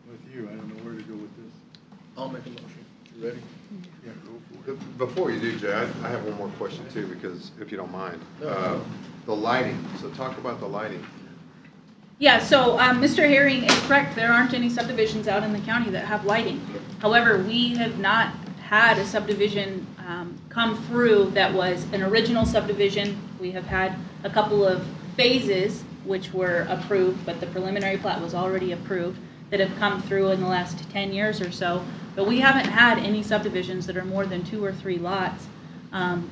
With you, I don't know where to go with this. I'll make a motion. You ready? Yeah, go for it. Before you do, Jay, I have one more question too, because if you don't mind. The lighting, so talk about the lighting. Yeah, so Mr. Herring is correct. There aren't any subdivisions out in the county that have lighting. However, we have not had a subdivision come through that was an original subdivision. We have had a couple of phases which were approved, but the preliminary plat was already approved, that have come through in the last 10 years or so. But we haven't had any subdivisions that are more than 2 or 3 lots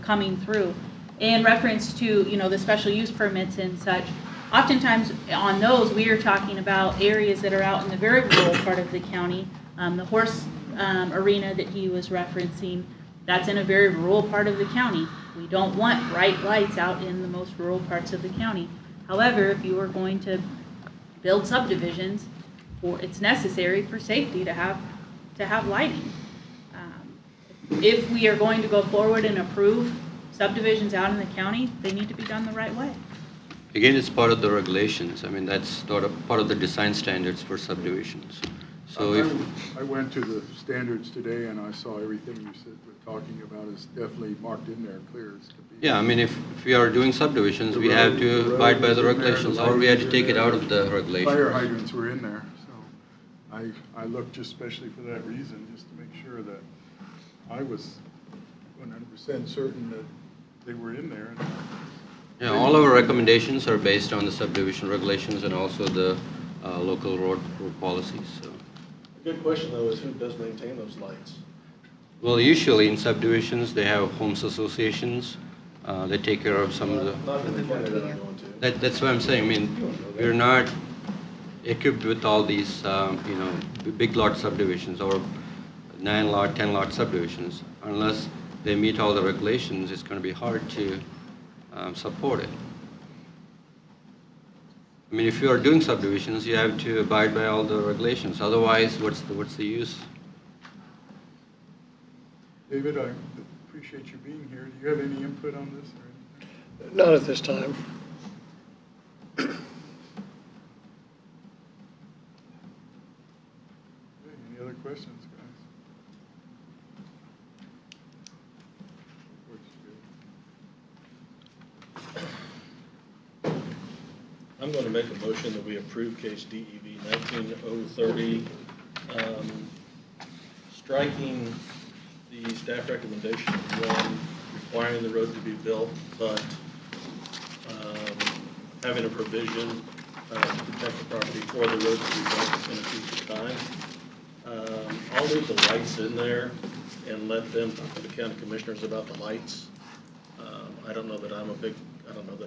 coming through. In reference to, you know, the special use permits and such, oftentimes on those, we are talking about areas that are out in the very rural part of the county. The horse arena that he was referencing, that's in a very rural part of the county. We don't want bright lights out in the most rural parts of the county. However, if you are going to build subdivisions, it's necessary for safety to have lighting. If we are going to go forward and approve subdivisions out in the county, they need to be done the right way. Again, it's part of the regulations. I mean, that's part of the design standards for subdivisions. So if, I went to the standards today and I saw everything you said, we're talking about is definitely marked in there clear as can be. yeah, I mean, if we are doing subdivisions, we have to abide by the regulations, or we have to take it out of the Fire regulations. hydrants were in there, so I looked just especially for that reason, just to make sure that I was 100% certain that they were in there. And Yeah, all our recommendations are based on the subdivision regulations and also the local road policies, so. A good question, though, is who does maintain those lights? Well, usually in subdivisions, they have homes associations They take care of some of the, Not in the county that I'm going to. that's what I'm saying. I mean, we're not equipped with all these, big lot subdivisions or 9 lot, 10 lot subdivisions. Unless they meet all the regulations, it's going to be hard to support it. I mean, if you are doing subdivisions, you have to abide by all the regulations. Otherwise, what's the use? David, I appreciate you being here. Do you have any input on this? Or Not at this time. any other questions, guys? I'm going to make a motion that we approve case DEV 19030, striking the staff recommendation of one, requiring the road to be built, but having a provision to protect the property for the road to be built in a future time. I'll leave the lights in there and let them talk to the county commissioners about the lights. I don't know that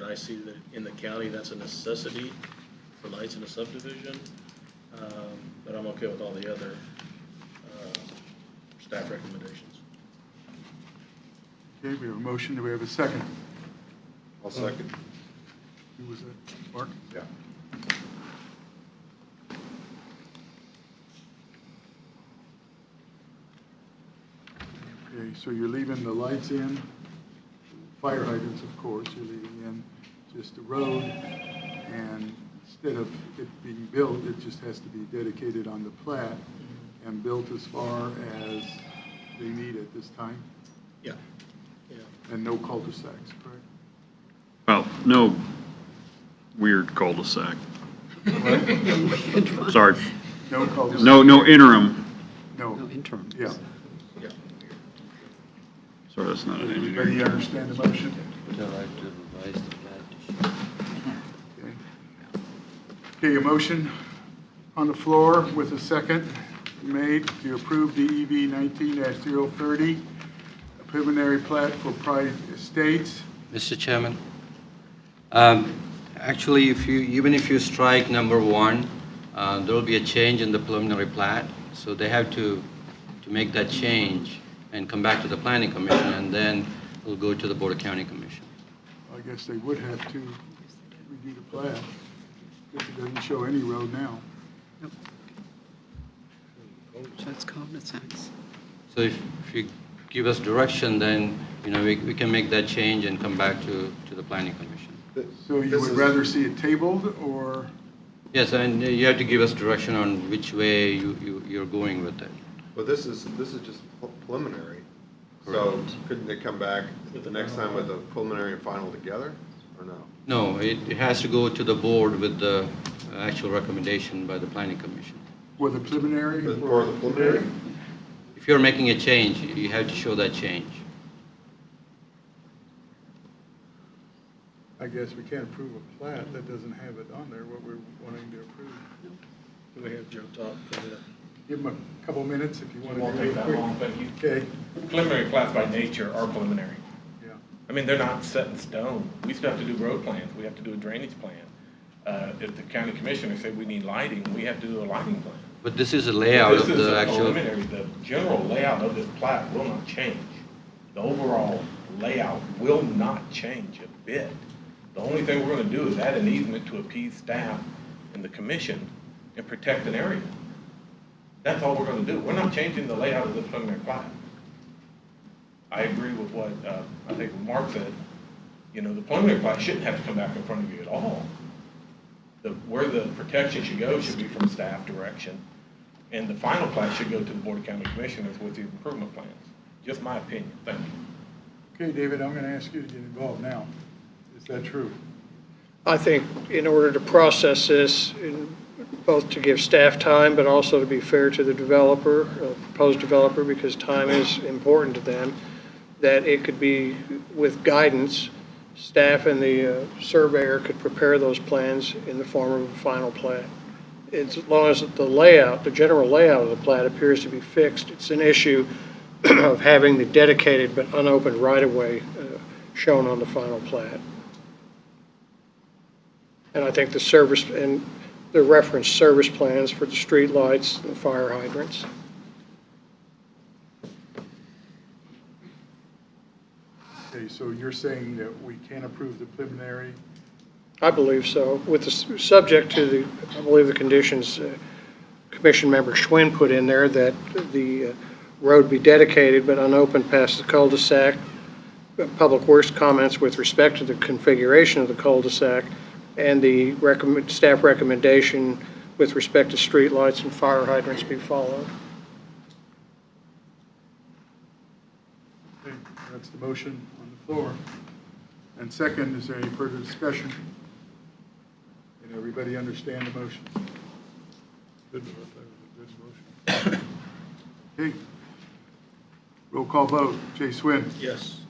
I see that in the county that's a necessity for lights in a subdivision, but I'm okay with all the other staff recommendations. Okay, we have a motion. Do we have a second? I'll second. Who was that? Mark? Yeah. Okay, so you're leaving the lights in, fire hydrants, of course, you're leaving in just the road, and instead of it being built, it just has to be dedicated on the plat and built as far as they need at this time, Yeah. and no cul-de-sacs, correct? Well, no weird cul-de-sac. Sorry. No cul-de-sac? No interim. No. No interim. Yeah. Sorry, that's not an engineer. Everybody understand the motion? Would I like to revise the plat to show? Okay, a motion on the floor with a second made to approve DEV 19-030, a preliminary plat for Pride Estates. Mr. Chairman, actually, even if you strike number 1, there will be a change in the preliminary plat, so they have to make that change and come back to the Planning Commission, and then it'll go to the Board of County Commission. I guess they would have to review the plat, because it doesn't show any road now. So it's cul-de-sacs. So if you give us direction, then, we can make that change and come back to the Planning Commission. So you This would is- rather see it tabled, or? Yes, and you have to give us direction on which way you're going with it. Well, this is just preliminary. So Correct. couldn't they come back the next time with a preliminary and final together, or no? No, it has to go to the board with the actual recommendation by the Planning Commission. For the preliminary? For the preliminary? If you're making a change, you have to show that change. I guess we can't approve a plat that doesn't have it on there, what we're wanting to approve. Do we have Joe talk? Give them a couple minutes if you want to. Won't do take it that quick. long, thank you. Okay, Preliminary plats by nature are preliminary. yeah. I mean, they're not set in stone. We still have to do road plans, we have to do a drainage plan. If the county commissioner said we need lighting, we have to do a lighting plan. But this is a layout of This is the a actual, preliminary, the general layout of this plat will not change. The overall layout will not change a bit. The only thing we're gonna do is add an easement to appease staff and the commission and protect an area. That's all we're gonna do. We're not changing the layout of the preliminary plat. I agree with what, I think Mark said. The preliminary plat shouldn't have to come back in front of you at all. Where the protection should go should be from staff direction. And the final plat should go to the Board of County Commissioners with the improvement plans. Just my opinion. Thank you. Okay, David, I'm going to ask you to get involved now. Is that true? I think in order to process this, both to give staff time, but also to be fair to the developer, proposed developer, because time is important to them, that it could be with guidance, staff and the surveyor could prepare those plans in the form of a final plat. As long as the layout, the general layout of the plat appears to be fixed, it's an issue of having the dedicated but unopened right-of-way shown on the final plat. And I think the service, and the reference service plans for the street lights and fire hydrants. Okay, so you're saying that we can approve the preliminary? I believe so, with the, subject to the, I believe the conditions Commission Member Schwinn put in there, that the road be dedicated but unopened past the cul-de-sac. Public Works comments with respect to the configuration of the cul-de-sac, and the staff recommendation with respect to street lights and fire hydrants be followed. Okay, that's the motion on the floor. And second, is there any further discussion? Did everybody understand the motion? Good motion. Okay. Roll call vote. Jay Swin. Yes.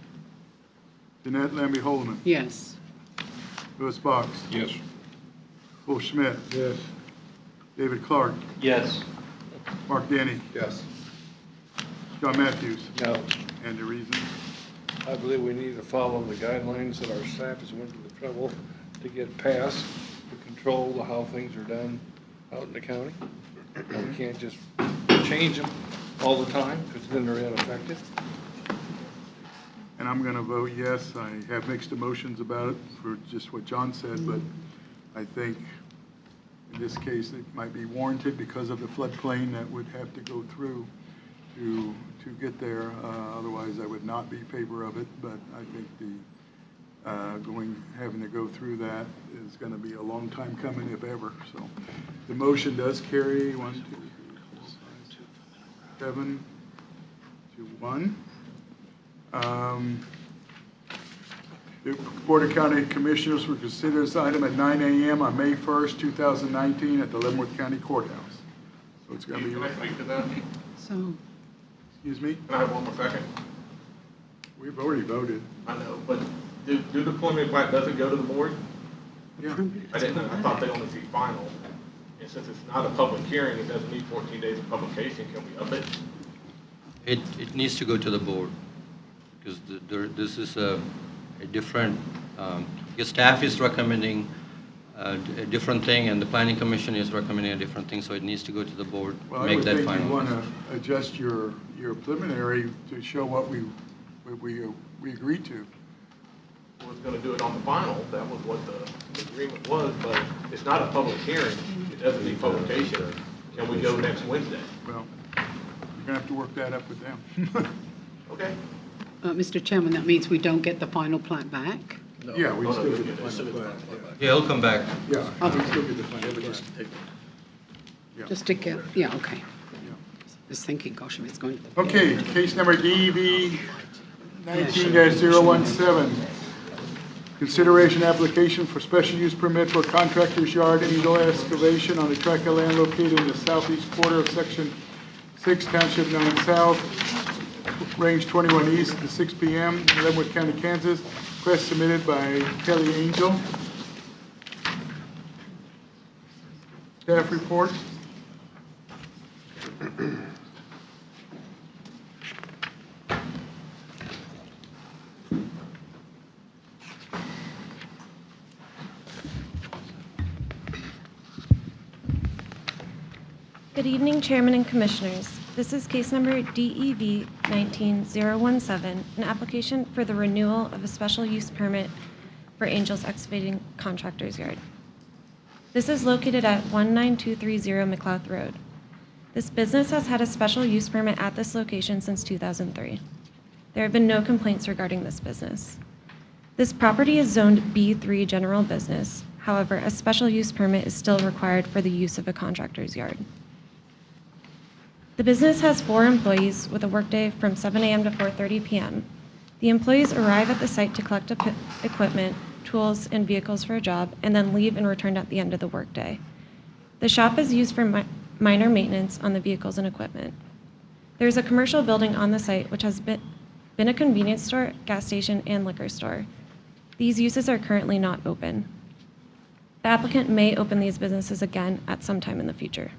Jeanette Lamby Holman. Yes. Louis Box. Yes. Wolf Schmidt. Yes. David Clark. Yes. Mark Denny. Yes. John Matthews. No, And the reason? I believe we need to follow the guidelines that our staff has went to the trouble to get passed to control how things are done out in the county. And we can't just change them all the time, because then they're ineffective. And I'm going to vote yes. I have mixed emotions about it for just what John said, but I think in this case it might be warranted because of the floodplain that would have to go through to get there. Otherwise, I would not be in favor of it, but I think having to go through that is going to be a long time coming, if ever. So the motion does carry 1, 2, 3, 4, 5, 7 to 1. The Board of County Commissioners will consider this item at 9 a.m. on May 1st, 2019 at the Leavenworth County Courthouse. So it's going to be, Can I speak to that? So, excuse me, Can I have one more second? we've already voted. I know, but do the preliminary plat, does it go to the board? Yeah. I didn't know, I thought they only see final. And since it's not a public hearing, it doesn't need 14 days of publication, can we up it? It needs to go to the board, because this is a different, your staff is recommending a different thing, and the planning commission is recommending a different thing, so it needs to go to the board, Well, I make would that think you final. want to adjust your preliminary to show what we agreed to. Was gonna do it on the final, that was what the agreement was, but it's not a public hearing, it doesn't need publication. Can we go next Wednesday? Well, you're going to have to work that up with them. Okay. Mr. Chairman, that means we don't get the final plat back? Yeah, we No, no, still we get get the it. final plat. Yeah, it'll come back. Yeah, we still get the final plat. Yeah. Just to get, yeah, okay. Yeah. I was thinking, gosh, if it's going to the. Okay, case number DEV 19-017. Consideration application for special use permit for contractor's yard and eagle excavation on a tract of land located in the southeast quarter of section 6, township 9 south, range 21 east to 6 p.m., Leavenworth County, Kansas. Request submitted by Kelly Angel. Staff report. Good evening, Chairman and Commissioners. This is case number DEV 19-017, an application for the renewal of a special use permit for Angels Excavating Contractors Yard. This is located at 19230 McLeod Road. This business has had a special use permit at this location since 2003. There have been no complaints regarding this business. This property is zoned B3 General Business. However, a special use permit is still required for the use of a contractor's yard. The business has 4 employees with a workday from 7 a.m. to 4:30 p.m. The employees arrive at the site to collect equipment, tools, and vehicles for a job, and then leave and return at the end of the workday. The shop is used for minor maintenance on the vehicles and equipment. There's a commercial building on the site which has been a convenience store, gas station, and liquor store. These uses are currently not open. The applicant may open these businesses again at some time in the future.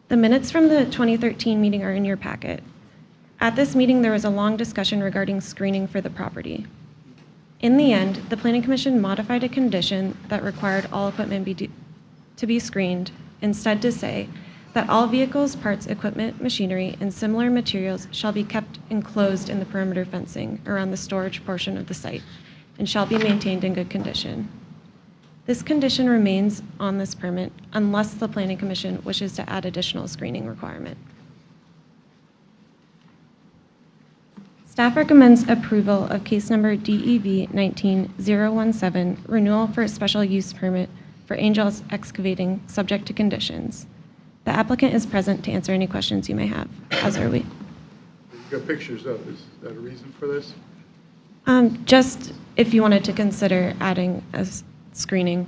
The minutes from the 2013 meeting are in your packet. At this meeting, there was a long discussion regarding screening for the property. In the end, the Planning Commission modified a condition that required all equipment to be screened, instead to say that all vehicles, parts, equipment, machinery, and similar materials shall be kept enclosed in the perimeter fencing around the storage portion of the site and shall be maintained in good condition. This condition remains on this permit unless the Planning Commission wishes to add additional screening requirement. Staff recommends approval of case number DEV 19017, renewal for a special use permit for Angels Excavating, subject to conditions. The applicant is present to answer any questions you may have, as are we. You've got pictures of, is that a reason for this? Just if you wanted to consider adding a screening.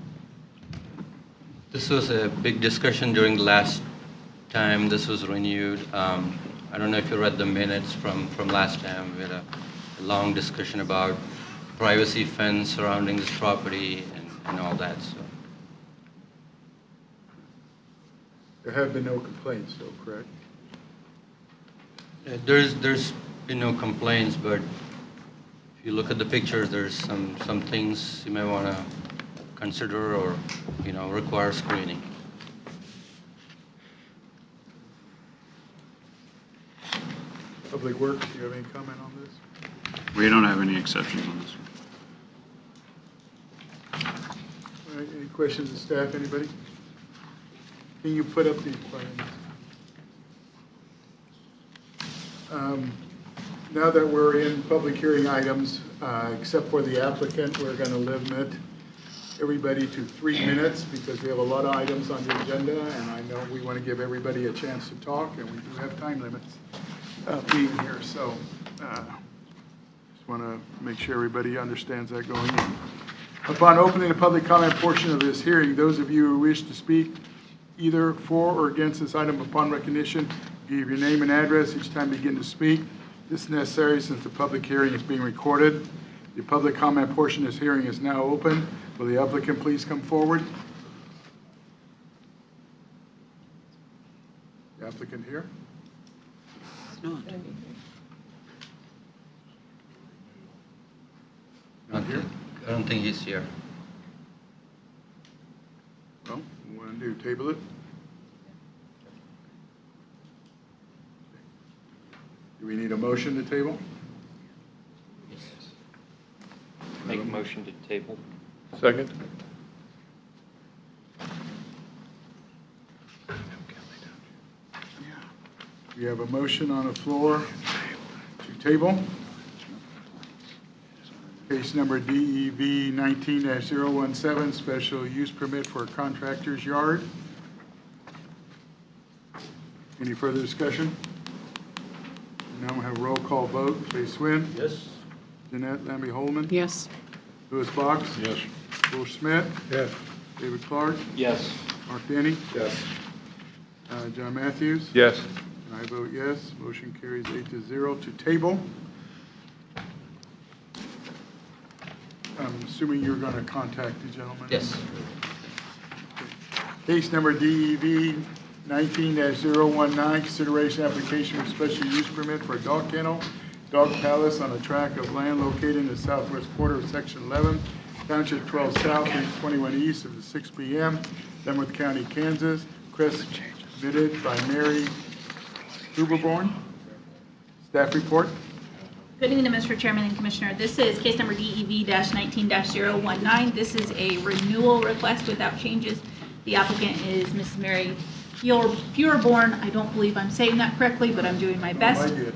This was a big discussion during the last time this was renewed. I don't know if you read the minutes from last time. We had a long discussion about privacy fence surrounding this property and all that, so. There have been no complaints, though, correct? There's been no complaints, but if you look at the pictures, there's some things you may want to consider or, require screening. Public Works, do you have any comment on this? We don't have any exceptions on this one. All right, any questions of staff, anybody? Can you put up these plans? Now that we're in public hearing items, except for the applicant, we're going to limit everybody to 3 minutes because we have a lot of items on the agenda, and I know we want to give everybody a chance to talk, and we do have time limits being here. So just want to make sure everybody understands that going in. Upon opening the public comment portion of this hearing, those of you who wish to speak either for or against this item upon recognition, give your name and address each time you begin to speak. This is necessary since the public hearing is being recorded. The public comment portion of this hearing is now open. Will the applicant please come forward? The applicant here? Not here? I don't think he's here. Well, we want to do, table it? Do we need a motion to table? Make a motion to table. Second? We have a motion on the floor to table. Case number DEV 19-017, special use permit for a contractor's yard. Any further discussion? Now we'll have a roll call vote. Jay Swin? Yes. Jeanette Lamby-Holman? Yes. Louis Box? Yes. Will Schmidt? Yes. David Clark? Yes. Mark Denny? Yes. John Matthews? Yes. I vote yes. Motion carries 8-0 to table. I'm assuming you're going to contact the gentleman? Yes. Case number DEV 19-019, consideration application for special use permit for a dog kennel, dog palace on a tract of land located in the southwest quarter of Section 11, Township 12 South, Range 21 East of the 6 p.m., Leavenworth County, Kansas. Chris, submitted by Mary Huberborn. Staff report. Good evening, Mr. Chairman and Commissioner. This is case number DEV-19-019. This is a renewal request without changes. The applicant is Mrs. Mary Huberborn. I don't believe I'm saying that correctly, but I'm doing my best. I did.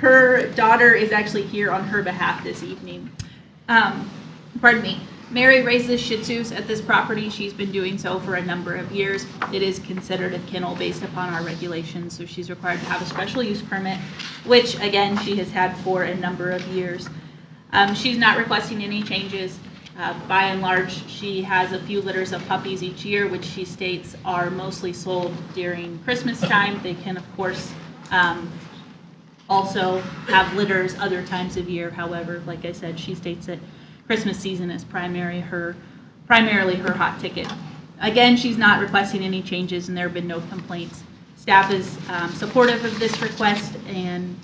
Her daughter is actually here on her behalf this evening. Pardon me. Mary raises Shih Tzus at this property. She's been doing so for a number of years. It is considered a kennel based upon our regulations, so she's required to have a special use permit, which again, she has had for a number of years. She's not requesting any changes. By and large, she has a few litters of puppies each year, which she states are mostly sold during Christmas time. They can, of course, also have litters other times of year. However, like I said, she states that Christmas season is primarily her hot ticket. Again, she's not requesting any changes, and there have been no complaints Staff is supportive of this request and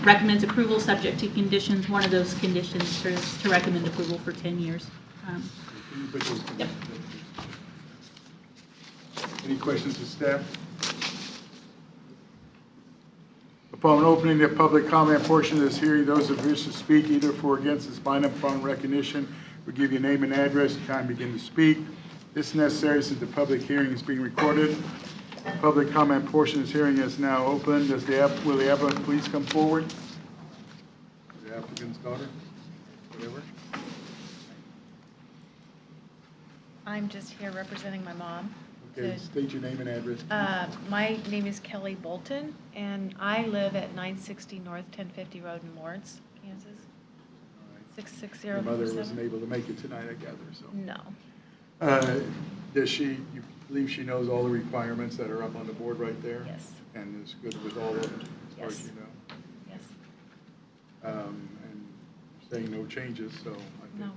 recommends approval subject to conditions. One of those conditions is to recommend approval for 10 years. Yep. Any questions of staff? Upon opening the public comment portion of this hearing, those who wish to speak either for or against this bind upon recognition will give you name and address at the time begin to speak. This is necessary since the public hearing is being recorded. The public comment portion of this hearing is now open. Will the applicant please come forward? The applicant's daughter, whatever. I'm just here representing my mom. Okay, state your name and address. My name is Kelly Bolton, and I live at 960 North 1050 Road in Lawrence, Kansas. 66047. Your mother wasn't able to make it tonight, I gather, so. No. Does you believe she knows all the requirements that are up on the board right there? Yes. And is good with all of them, as far as Yes. you know? Yes. And saying no changes, so No.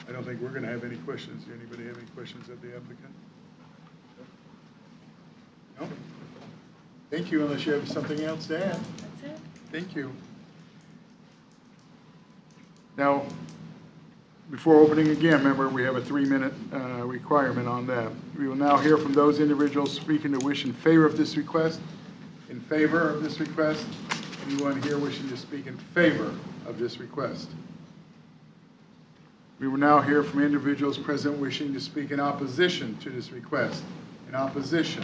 I don't think we're going to have any questions. Does anybody have any questions of the applicant? No? Thank you, unless you have something else to add. That's it. Thank you. Now, before opening again, remember, we have a 3-minute requirement on that. We will now hear from those individuals speaking to wish in favor of this request. In favor of this request? Anyone here wishing to speak in favor of this request? We will now hear from individuals present wishing to speak in opposition to this request. In opposition.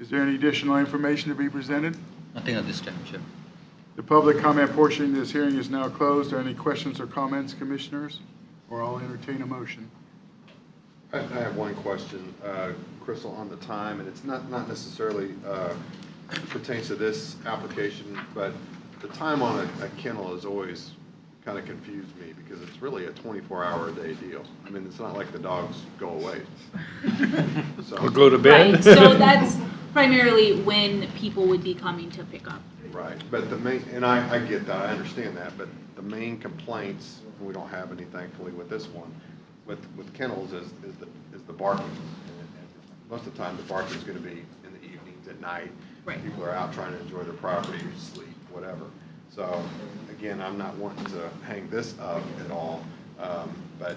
Is there any additional information to be presented? Nothing at this time, Chair. The public comment portion of this hearing is now closed. Are there any questions or comments, commissioners? Or I'll entertain a motion. I have one question, Crystal, on the time, and it's not necessarily pertains to this application, but the time on a kennel has always kind of confused me because it's really a 24-hour-a-day deal. I mean, it's not like the dogs go away. So, Or go to bed. Right, so that's primarily when people would be coming to pick up. right, but the main, and I get that, I understand that, but the main complaints, and we don't have any thankfully with this one, with kennels is the barking. And most of the time, the barking is going to be in the evenings, at night. Right. People are out trying to enjoy their property, sleep, whatever. So, again, I'm not wanting to hang this up at all, but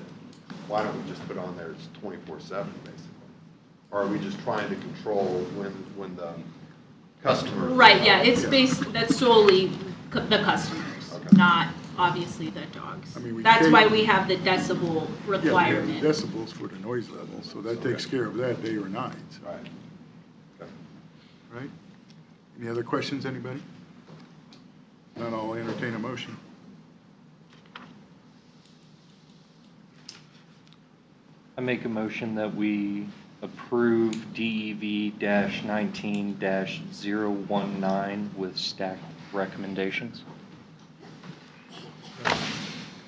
why don't we just put on there it's 24/7, basically? Or are we just trying to control when the customer? Right, yeah, it's based, that's solely the customers, Okay. not obviously the dogs. I mean, we That's can't- why we have the decibel Yeah, we have requirement. decibels for the noise level, so that takes care of that day or night, Right. Okay. right? Any other questions, anybody? None, I'll entertain a motion. I make a motion that we approve DEV-19-019 with staff recommendations.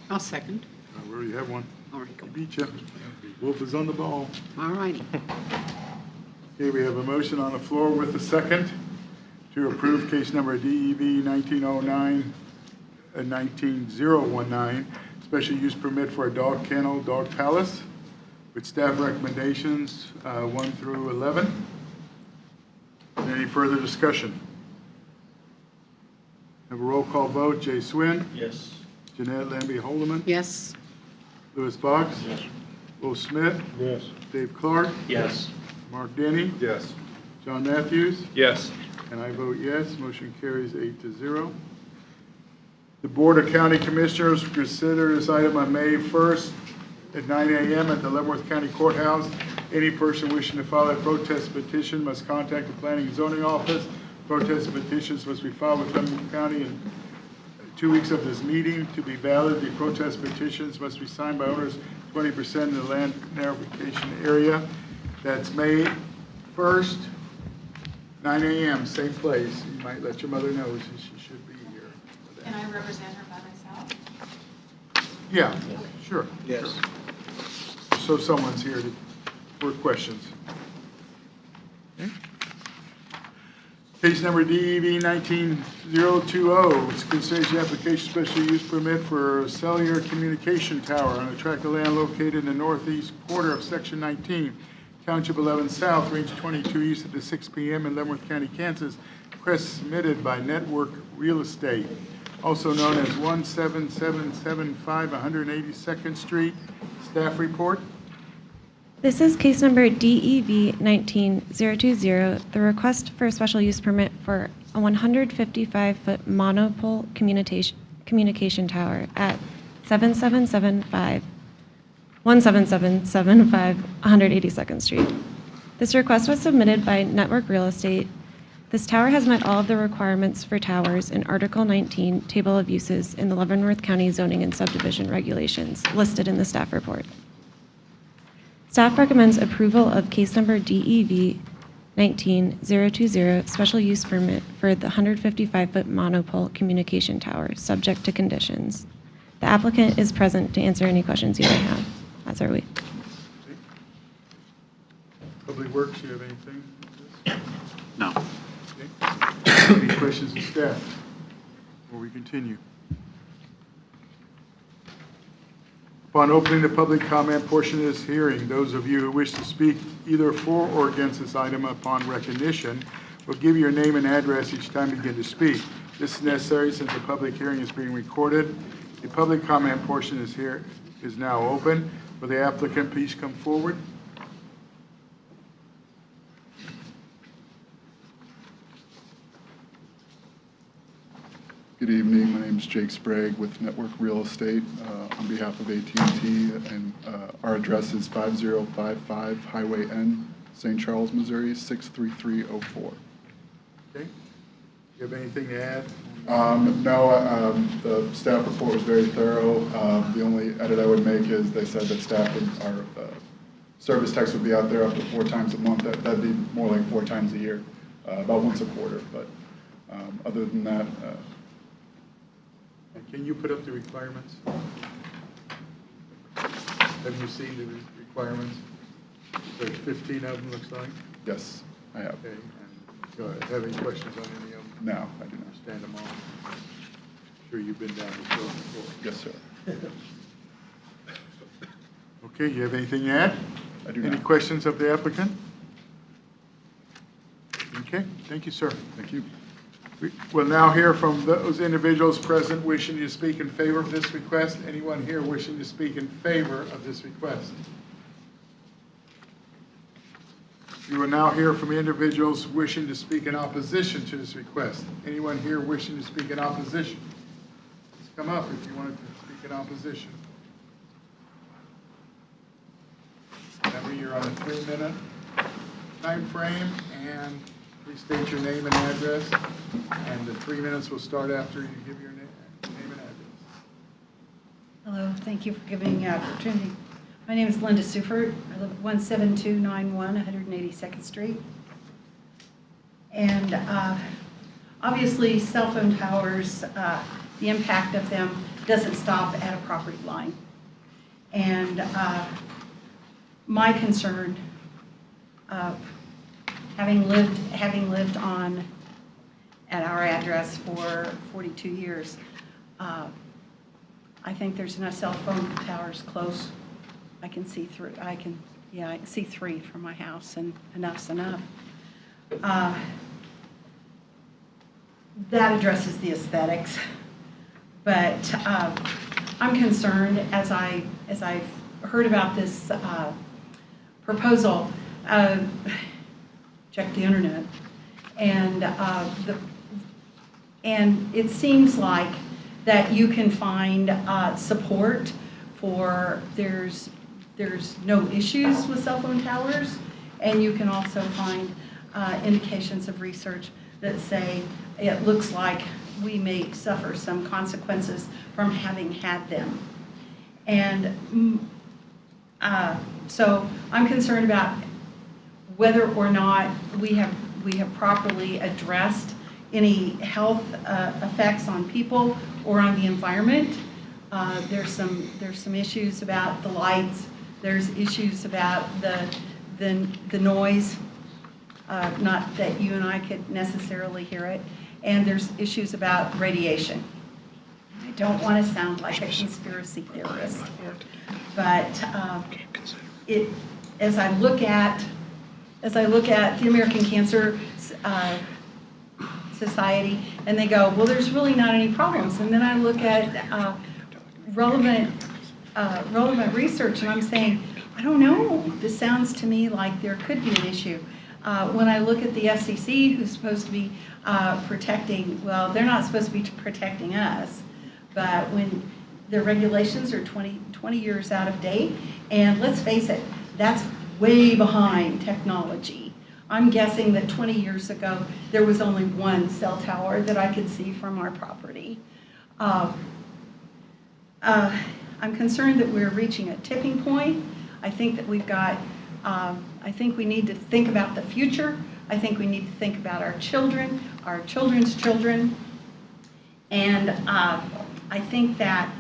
I'll second. We already have one. All right, He beat you. Wolf is on the ball. all righty. Okay, we have a motion on the floor with a second to approve case number DEV 19019, special use permit for a dog kennel, Dog Palace, with staff recommendations 1 through 11. Any further discussion? Have a roll call vote. Jay Swin, Yes. Jeanette Lambie Holdeman, Yes, Louis Boggs, Yes. Will Smith, Yes. Dave Clark, Yes. Mark Denny, Yes. John Matthews, Yes. and I vote yes. Motion carries 8-0. The Board of County Commissioners will consider this item on May 1st at 9 a.m. at the Leavenworth County Courthouse. Any person wishing to file a protest petition must contact the Planning and Zoning Office. Protest petitions must be filed with Leavenworth County in 2 weeks of this meeting. To be valid, the protest petitions must be signed by owners 20% in the land narrowification area. That's May 1st, 9 a.m., same place. You might let your mother know she should be here for Can that. I represent her by myself? Yeah, sure. Yes. sure. So someone's here for questions. Okay. Case number DEV 19020, it's consideration application special use permit for cellular communication tower on a tract of land located in the northeast quarter of Section 19, Township 11 South, Range 22 east of the 6 p.m. in Leavenworth County, Kansas. Request submitted by Network Real Estate, also known as 17775 182nd Street. Staff report. This is case number DEV 19020, the request for a special use permit for a 155-foot monopole communication tower at 17775 182nd Street. This request was submitted by Network Real Estate. This tower has met all of the requirements for towers in Article 19, Table of Uses in the Leavenworth County Zoning and Subdivision Regulations listed in the staff report. Staff recommends approval of case number DEV 19020, special use permit for the 155-foot monopole communication tower, subject to conditions. The applicant is present to answer any questions you may have, as are we. Public Works, you have anything? No. Okay. Any questions of staff before we continue? Upon opening the public comment portion of this hearing, those of you who wish to speak either for or against this item upon recognition will give your name and address each time you get to speak. This is necessary since the public hearing is being recorded. The public comment portion is now open. Will the applicant please come forward? Good evening. My name is Jake Sprague with Network Real Estate on behalf of AT&T, and our address is 5055 Highway N, St. Charles, Missouri 63304. Okay. You have anything to add? No, the staff report was very thorough. The only edit I would make is they said that staff our service techs would be out there up to 4 times a month. That'd be more like 4 times a year, about once a quarter. But other than that. Can you put up the requirements? Have you seen the requirements? There's 15 of them, looks like? Yes, I have. Okay. And go ahead. Have any questions on any of them? No, I do not. Understand them all? I'm sure you've been down this road before. Yes, sir. Okay, you have anything to add? I do Any not. questions of the applicant? Okay, thank you, sir. Thank you. We'll now hear from those individuals present wishing to speak in favor of this request. Anyone here wishing to speak in favor of this request? You will now hear from individuals wishing to speak in opposition to this request. Anyone here wishing to speak in opposition? Please come up if you wanted to speak in opposition. Remember, you're on a 3-minute time frame, and please state your name and address, and the 3 minutes will start after you give your name and address. Hello, thank you for giving me the opportunity. My name is Linda Sufert. I live at 17291 182nd Street. And obviously, cell phone towers, the impact of them doesn't stop at a property line. And my concern, having lived on at our address for 42 years, I think there's enough cell phone towers close. I can see through. I can see 3 from my house, and enough's enough. That addresses the aesthetics, but I'm concerned as I've heard about this proposal. Check the internet, and it seems like that you can find support for there's no issues with cell phone towers, and you can also find indications of research that say it looks like we may suffer some consequences from having had them. And so I'm concerned about whether or not we have properly addressed any health effects on people or on the environment. There's some issues about the lights. There's issues about the noise. not that you and I could necessarily hear it. And there's issues about radiation. I don't want to sound like a conspiracy theorist here, but as I look at the American Cancer Society, and they go, well, there's really not any problems. And then I look at relevant research, and I'm saying, I don't know. This sounds to me like there could be an issue. When I look at the FCC, who's supposed to be protecting, well, they're not supposed to be protecting us, but when their regulations are 20 years out of date, and let's face it, that's way behind technology. I'm guessing that 20 years ago, there was only one cell tower that I could see from our property. I'm concerned that we're reaching a tipping point. I think that we've got, I think we need to think about the future. I think we need to think about our children, our children's children. And I think that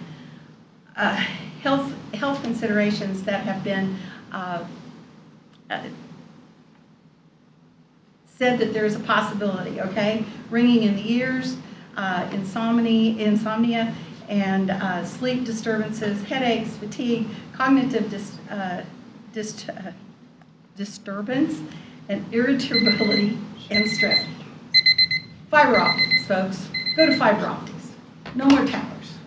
health considerations that have been said that there's a possibility, okay? Ringing in the ears, insomnia, and sleep disturbances, headaches, fatigue, cognitive disturbance, and irritability and stress. Fiber optics, folks. Go to fiber optics. No more towers.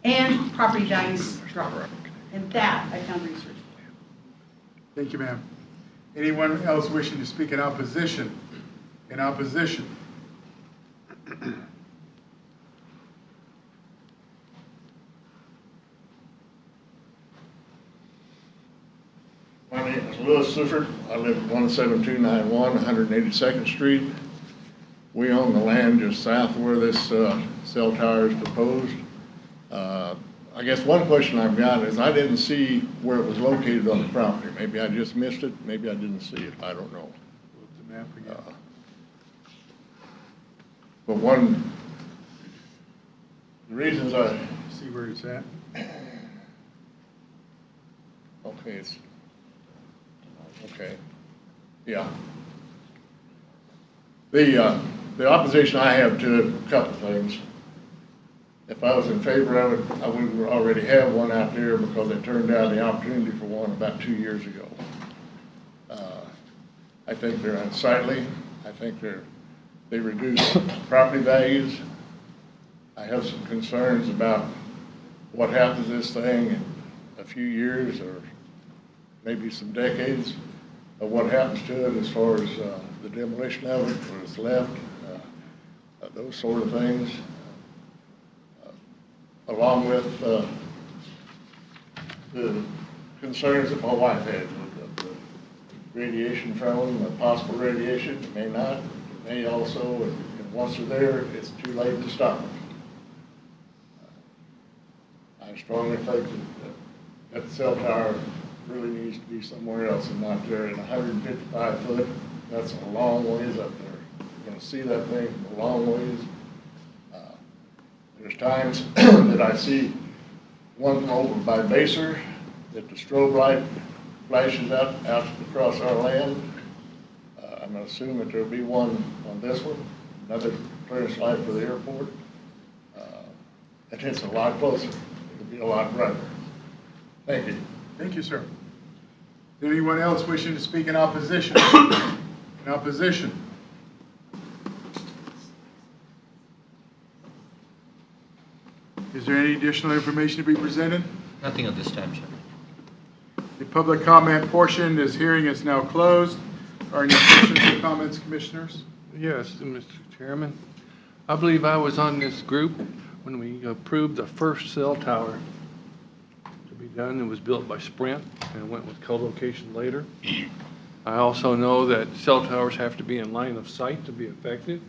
And property values drop. And that I found research. Thank you, ma'am. Anyone else wishing to speak in opposition? In opposition? My name is Louis Sifford. I live at 17291 182nd Street. We own the land just south of where this cell tower is proposed. I guess one question I've got is I didn't see where it was located on the property. Maybe I just missed it. Maybe I didn't see it. I don't know. The map again. But the reasons I see where it's at. Okay, okay, yeah. The opposition I have to it, a couple of things. If I was in favor of it, I would already have one out there because I turned down the opportunity for one about 2 years ago. I think they're unsightly. I think they reduce property values. I have some concerns about what happens to this thing in a few years or maybe some decades of what happens to it as far as the demolition of it, when it's left, those sort of things. Along with the concerns that my wife had, the radiation from them, the possible radiation, it may not, it may also, and once they're there, it's too late to stop them. I strongly think that cell tower really needs to be somewhere else and not there. In 155 foot, that's a long ways up there. You're going to see that thing a long ways. There's times that I see one over by Baser that the strobe light flashes out across our land. I'm going to assume that there'll be one on this one, another clearance light for the airport. And it's a lot closer. It'll be a lot brighter. Thank you. Thank you, sir. Is anyone else wishing to speak in opposition? In opposition? Is there any additional information to be presented? Nothing at this time, sir. The public comment portion of this hearing is now closed. Are any questions or comments, commissioners? Yes, Mr. Chairman. I believe I was on this group when we approved the first cell tower to be done. It was built by Sprint and went with co-location later. I also know that cell towers have to be in line of sight to be effective,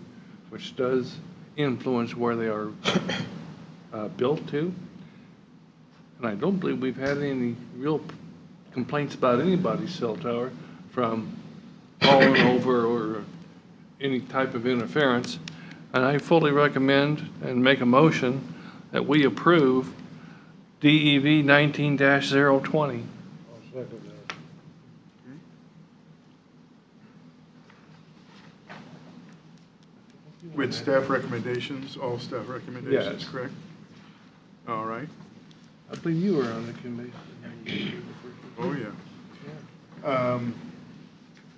which does influence where they are built to. And I don't believe we've had any real complaints about anybody's cell tower from falling over or any type of interference. And I fully recommend and make a motion that we approve DEV 19-020. I'll second that. With staff recommendations, all staff recommendations, Yes. correct? All right. I believe you were on the committee. Oh, yeah. I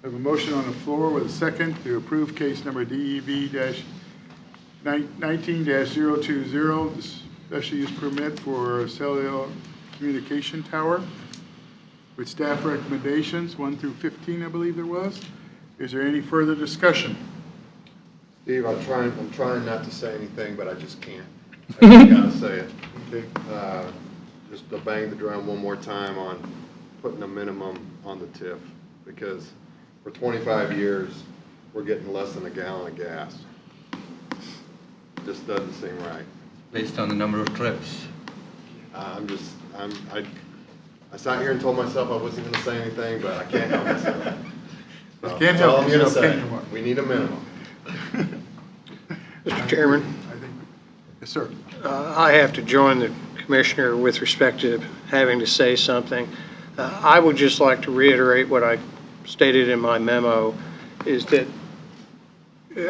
have a motion on the floor with a second to approve case number DEV-19-020, the special use permit for cellular communication tower with staff recommendations, 1 through 15, I believe there was. Is there any further discussion? Steve, I'm trying not to say anything, but I just can't. I just gotta say it. Okay. Just to bang the drum one more time on putting a minimum on the TIF, because for 25 years, we're getting less than a gallon of gas. Just doesn't seem right. Based on the number of trips. I sat here and told myself I wasn't gonna say anything, but I can't help myself. So, Can't that's all help I'm you, gonna no say. opinion, Mark. We need a minimum. Mr. Chairman, Yes, sir. I have to join the commissioner with respect to having to say something. I would just like to reiterate what I stated in my memo, is that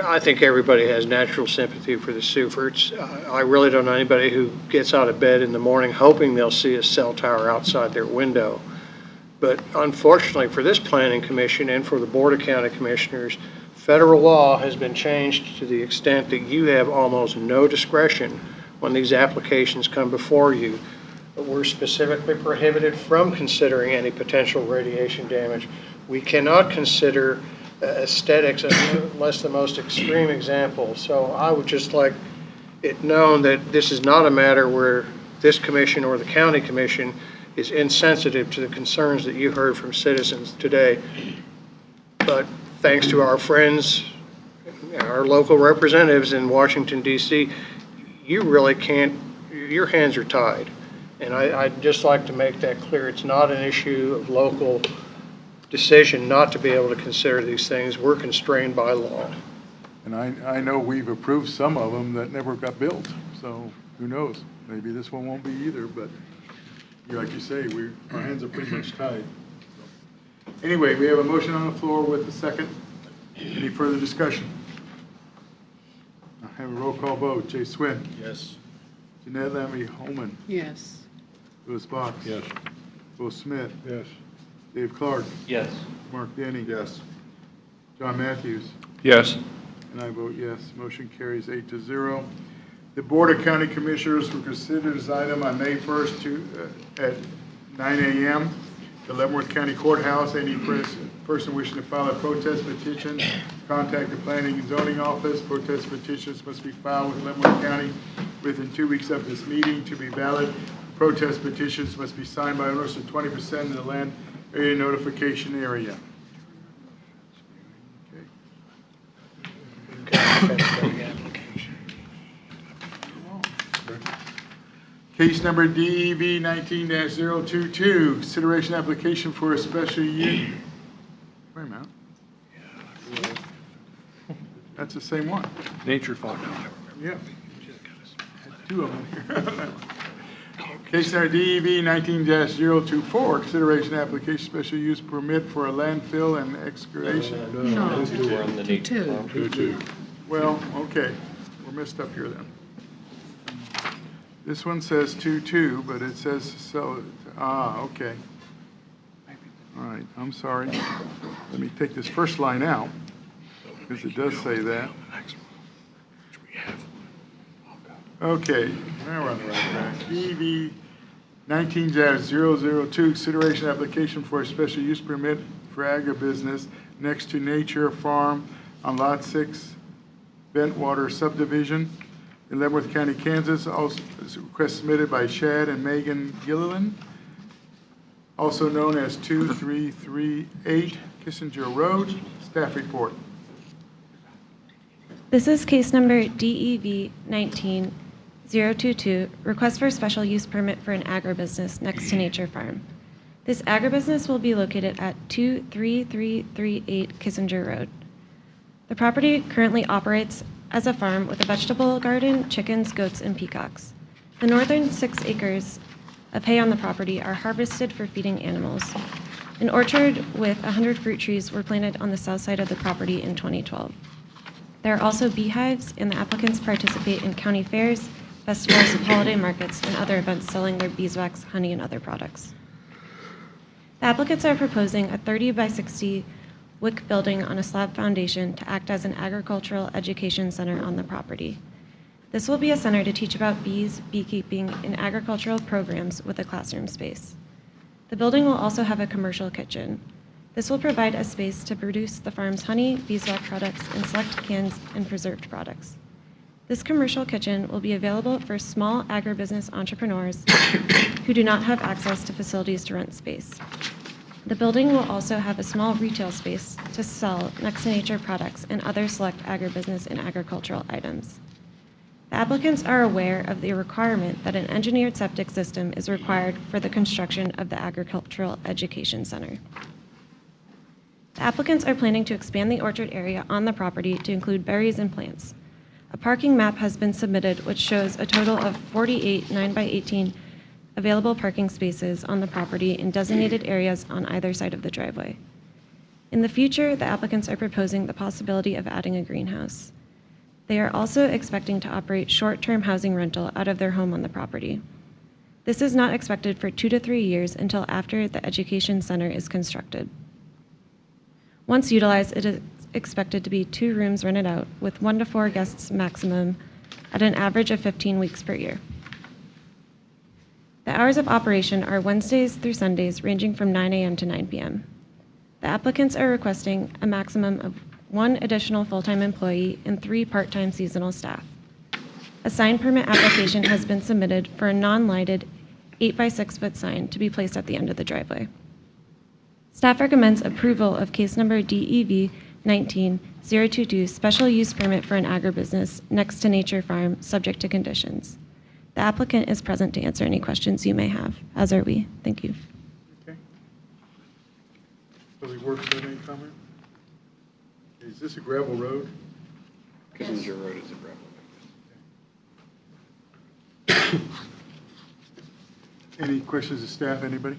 I think everybody has natural sympathy for the Seuferts. I really don't know anybody who gets out of bed in the morning hoping they'll see a cell tower outside their window. But unfortunately for this planning commission and for the Board of County Commissioners, federal law has been changed to the extent that you have almost no discretion when these applications come before you. We're specifically prohibited from considering any potential radiation damage. We cannot consider aesthetics unless the most extreme example. So I would just like it known that this is not a matter where this commission or the county commission is insensitive to the concerns that you heard from citizens today. But thanks to our friends, our local representatives in Washington, D.C., you really can't, your hands are tied. And I'd just like to make that clear. It's not an issue of local decision not to be able to consider these things. We're constrained by law. And I know we've approved some of them that never got built, so who knows? Maybe this one won't be either, but like you say, our hands are pretty much tied. Anyway, we have a motion on the floor with a second. Any further discussion? I have a roll call vote. Jay Swin. Yes. Jeanette Lammy Holman. Yes. Louis Box. Yes. Will Smith. Yes. Dave Clark. Yes. Mark Denny. Yes. John Matthews. Yes. And I vote yes. Motion carries 8-0. The Board of County Commissioners will consider this item on May 1st at 9 a.m. The Leavenworth County Courthouse. Any person wishing to file a protest petition, contact the Planning and Zoning Office. Protest petitions must be filed with Leavenworth County within 2 weeks of this meeting to be valid. Protest petitions must be signed by owners of 20% of the land area notification area. Case number DEV 19-022, consideration application for a special use. Wait a minute. That's the same one. Nature Fund. Yeah. Had two of them here. Case number DEV 19-024, consideration application special use permit for a landfill and excavation. No. Those two are on the nature farm. 2-2. Well, okay, we're messed up here then. This one says 2-2, but it says so. Okay. All right, I'm sorry. Let me take this first line out because it does say that. Okay, now we're on the right track. EV 19-002, consideration application for a special use permit for agribusiness next to Nature Farm on Lot 6, Bentwater subdivision in Leavenworth County, Kansas. Also, is a request submitted by Shad and Megan Gilliland, also known as 2338 Kissinger Road. Staff report. This is case number DEV 19-022, request for a special use permit for an agribusiness next to Nature Farm. This agribusiness will be located at 23338 Kissinger Road. The property currently operates as a farm with a vegetable garden, chickens, goats, and peacocks. The northern 6 acres of hay on the property are harvested for feeding animals. An orchard with 100 fruit trees were planted on the south side of the property in 2012. There There are also beehives, and the applicants participate in county fairs, festivals, holiday markets, and other events selling their beeswax, honey, and other products. The applicants are proposing a 30 by 60 wick building on a slab foundation to act as an agricultural education center on the property. This will be a center to teach about bees, beekeeping, and agricultural programs with a classroom space. The building will also have a commercial kitchen. This will provide a space to produce the farm's honey, beeswax products, and select cans and preserved products. This commercial kitchen will be available for small agribusiness entrepreneurs who do not have access to facilities to rent space. The building will also have a small retail space to sell Next to Nature products and other select agribusiness and agricultural items. The applicants are aware of the requirement that an engineered septic system is required for the construction of the Agricultural Education Center. The applicants are planning to expand the orchard area on the property to include berries and plants. A parking map has been submitted which shows a total of 48 9x18 available parking spaces on the property in designated areas on either side of the driveway. In the future, the applicants are proposing the possibility of adding a greenhouse. They are also expecting to operate short-term housing rental out of their home on the property. This is not expected for 2 to 3 years until after the education center is constructed. Once utilized, it is expected to be 2 rooms rented out with 1 to 4 guests maximum at an average of 15 weeks per year. The hours of operation are Wednesdays through Sundays, ranging from 9 a.m. to 9 p.m. The applicants are requesting a maximum of 1 additional full-time employee and 3 part-time seasonal staff. A sign permit application has been submitted for a non-lighted 8 by 6 foot sign to be placed at the end of the driveway. Staff recommends approval of case number DEV 19-022 special use permit for an agribusiness Next to Nature Farm, subject to conditions. The applicant is present to answer any questions you may have, as are we. Thank you. Okay. Public Works, have any comment? Is this a gravel road? Kissinger Road is a gravel. Any questions of staff, anybody?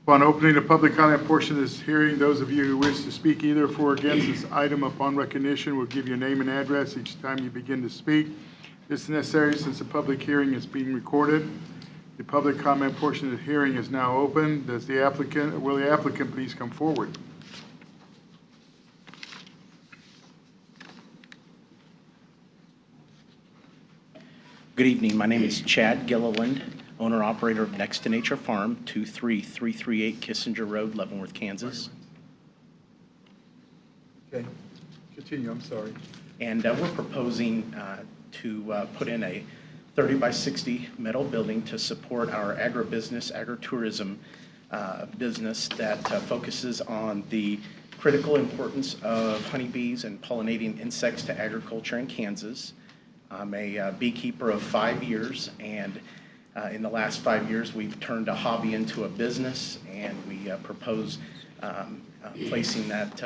Upon opening the public comment portion of this hearing, those of you who wish to speak either for or against this item upon recognition will give your name and address each time you begin to speak. This is necessary since the public hearing is being recorded. The public comment portion of the hearing is now open. Will the applicant please come forward? Good evening. My name is Chad Gilliland, owner-operator of Next to Nature Farm, 23338 Kissinger Road, Leavenworth, Kansas. Okay, continue, I'm sorry. And we're proposing to put in a 30 by 60 metal building to support our agribusiness, agritourism business that focuses on the critical importance of honeybees and pollinating insects to agriculture in Kansas. I'm a beekeeper of 5 years, and in the last 5 years, we've turned a hobby into a business, and we propose placing that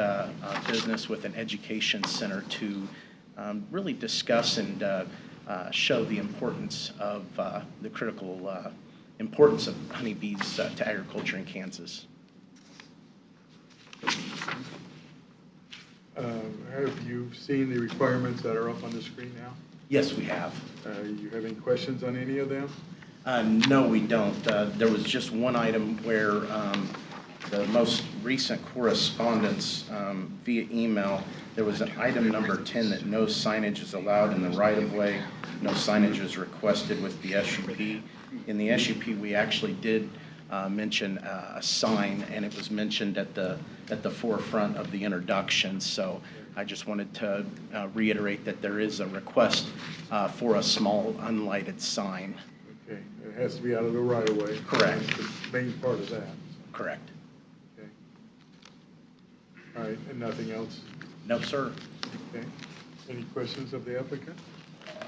business with an education center to really discuss and show the importance of the critical importance of honeybees to agriculture in Kansas. Have you seen the requirements that are up on the screen now? Yes, we have. You have any questions on any of them? No, we don't. There was just one item where the most recent correspondence via email, there was an item number 10 that no signage is allowed in the right-of-way. No signage is requested with the SUP. In the SUP, we actually did mention a sign, and it was mentioned at the forefront of the introduction. So I just wanted to reiterate that there is a request for a small unlighted sign. Okay, it has to be out of the right-of-way. Correct. That's the main part of that. Correct. Okay. All right, and nothing else? No, sir. Okay. Any questions of the applicant?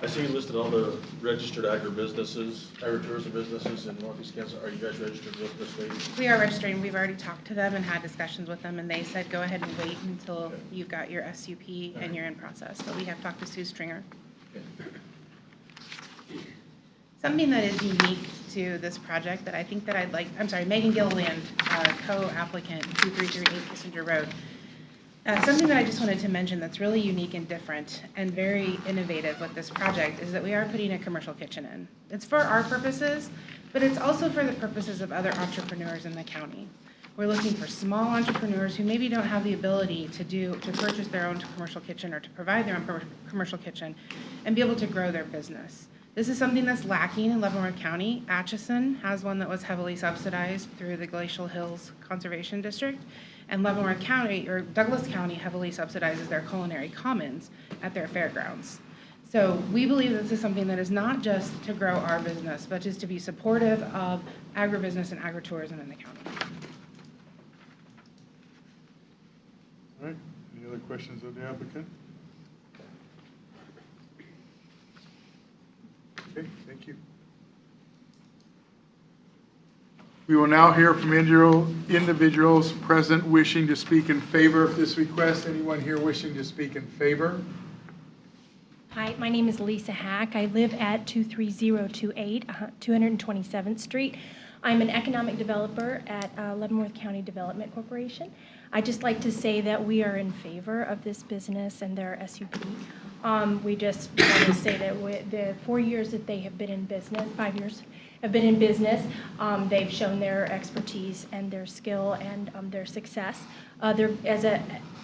I see you listed all the registered agribusinesses, agritourism businesses in Northeast Kansas. Are you guys registered with the state? We are registering. We've already talked to them and had discussions with them, and they said go ahead and wait until you've got your SUP and you're in process. So we have talked to Sue Stringer. Something that is unique to this project that I think that I'd like, I'm sorry, Megan Gilliland, co-applicant, 2338 Kissinger Road. Something that I just wanted to mention that's really unique and different and very innovative with this project is that we are putting a commercial kitchen in. It's for our purposes, but it's also for the purposes of other entrepreneurs in the county. We're looking for small entrepreneurs who maybe don't have the ability to purchase their own commercial kitchen or to provide their own commercial kitchen and be able to grow their business. This is something that's lacking in Leavenworth County. Atchison has one that was heavily subsidized through the Glacial Hills Conservation District. And Leavenworth County, or Douglas County, heavily subsidizes their culinary commons at their fairgrounds. So we believe this is something that is not just to grow our business, but just to be supportive of agribusiness and agritourism in the county. All right, any other questions of the applicant? Okay, thank you. We will now hear from individuals present wishing to speak in favor of this request. Anyone here wishing to speak in favor? Hi, my name is Lisa Hack. I live at 23028 227th Street. I'm an economic developer at Leavenworth County Development Corporation. I'd just like to say that we are in favor of this business and their SUP. We just want to say that the 4 years that they have been in business, 5 years have been in business, they've shown their expertise and their skill and their success.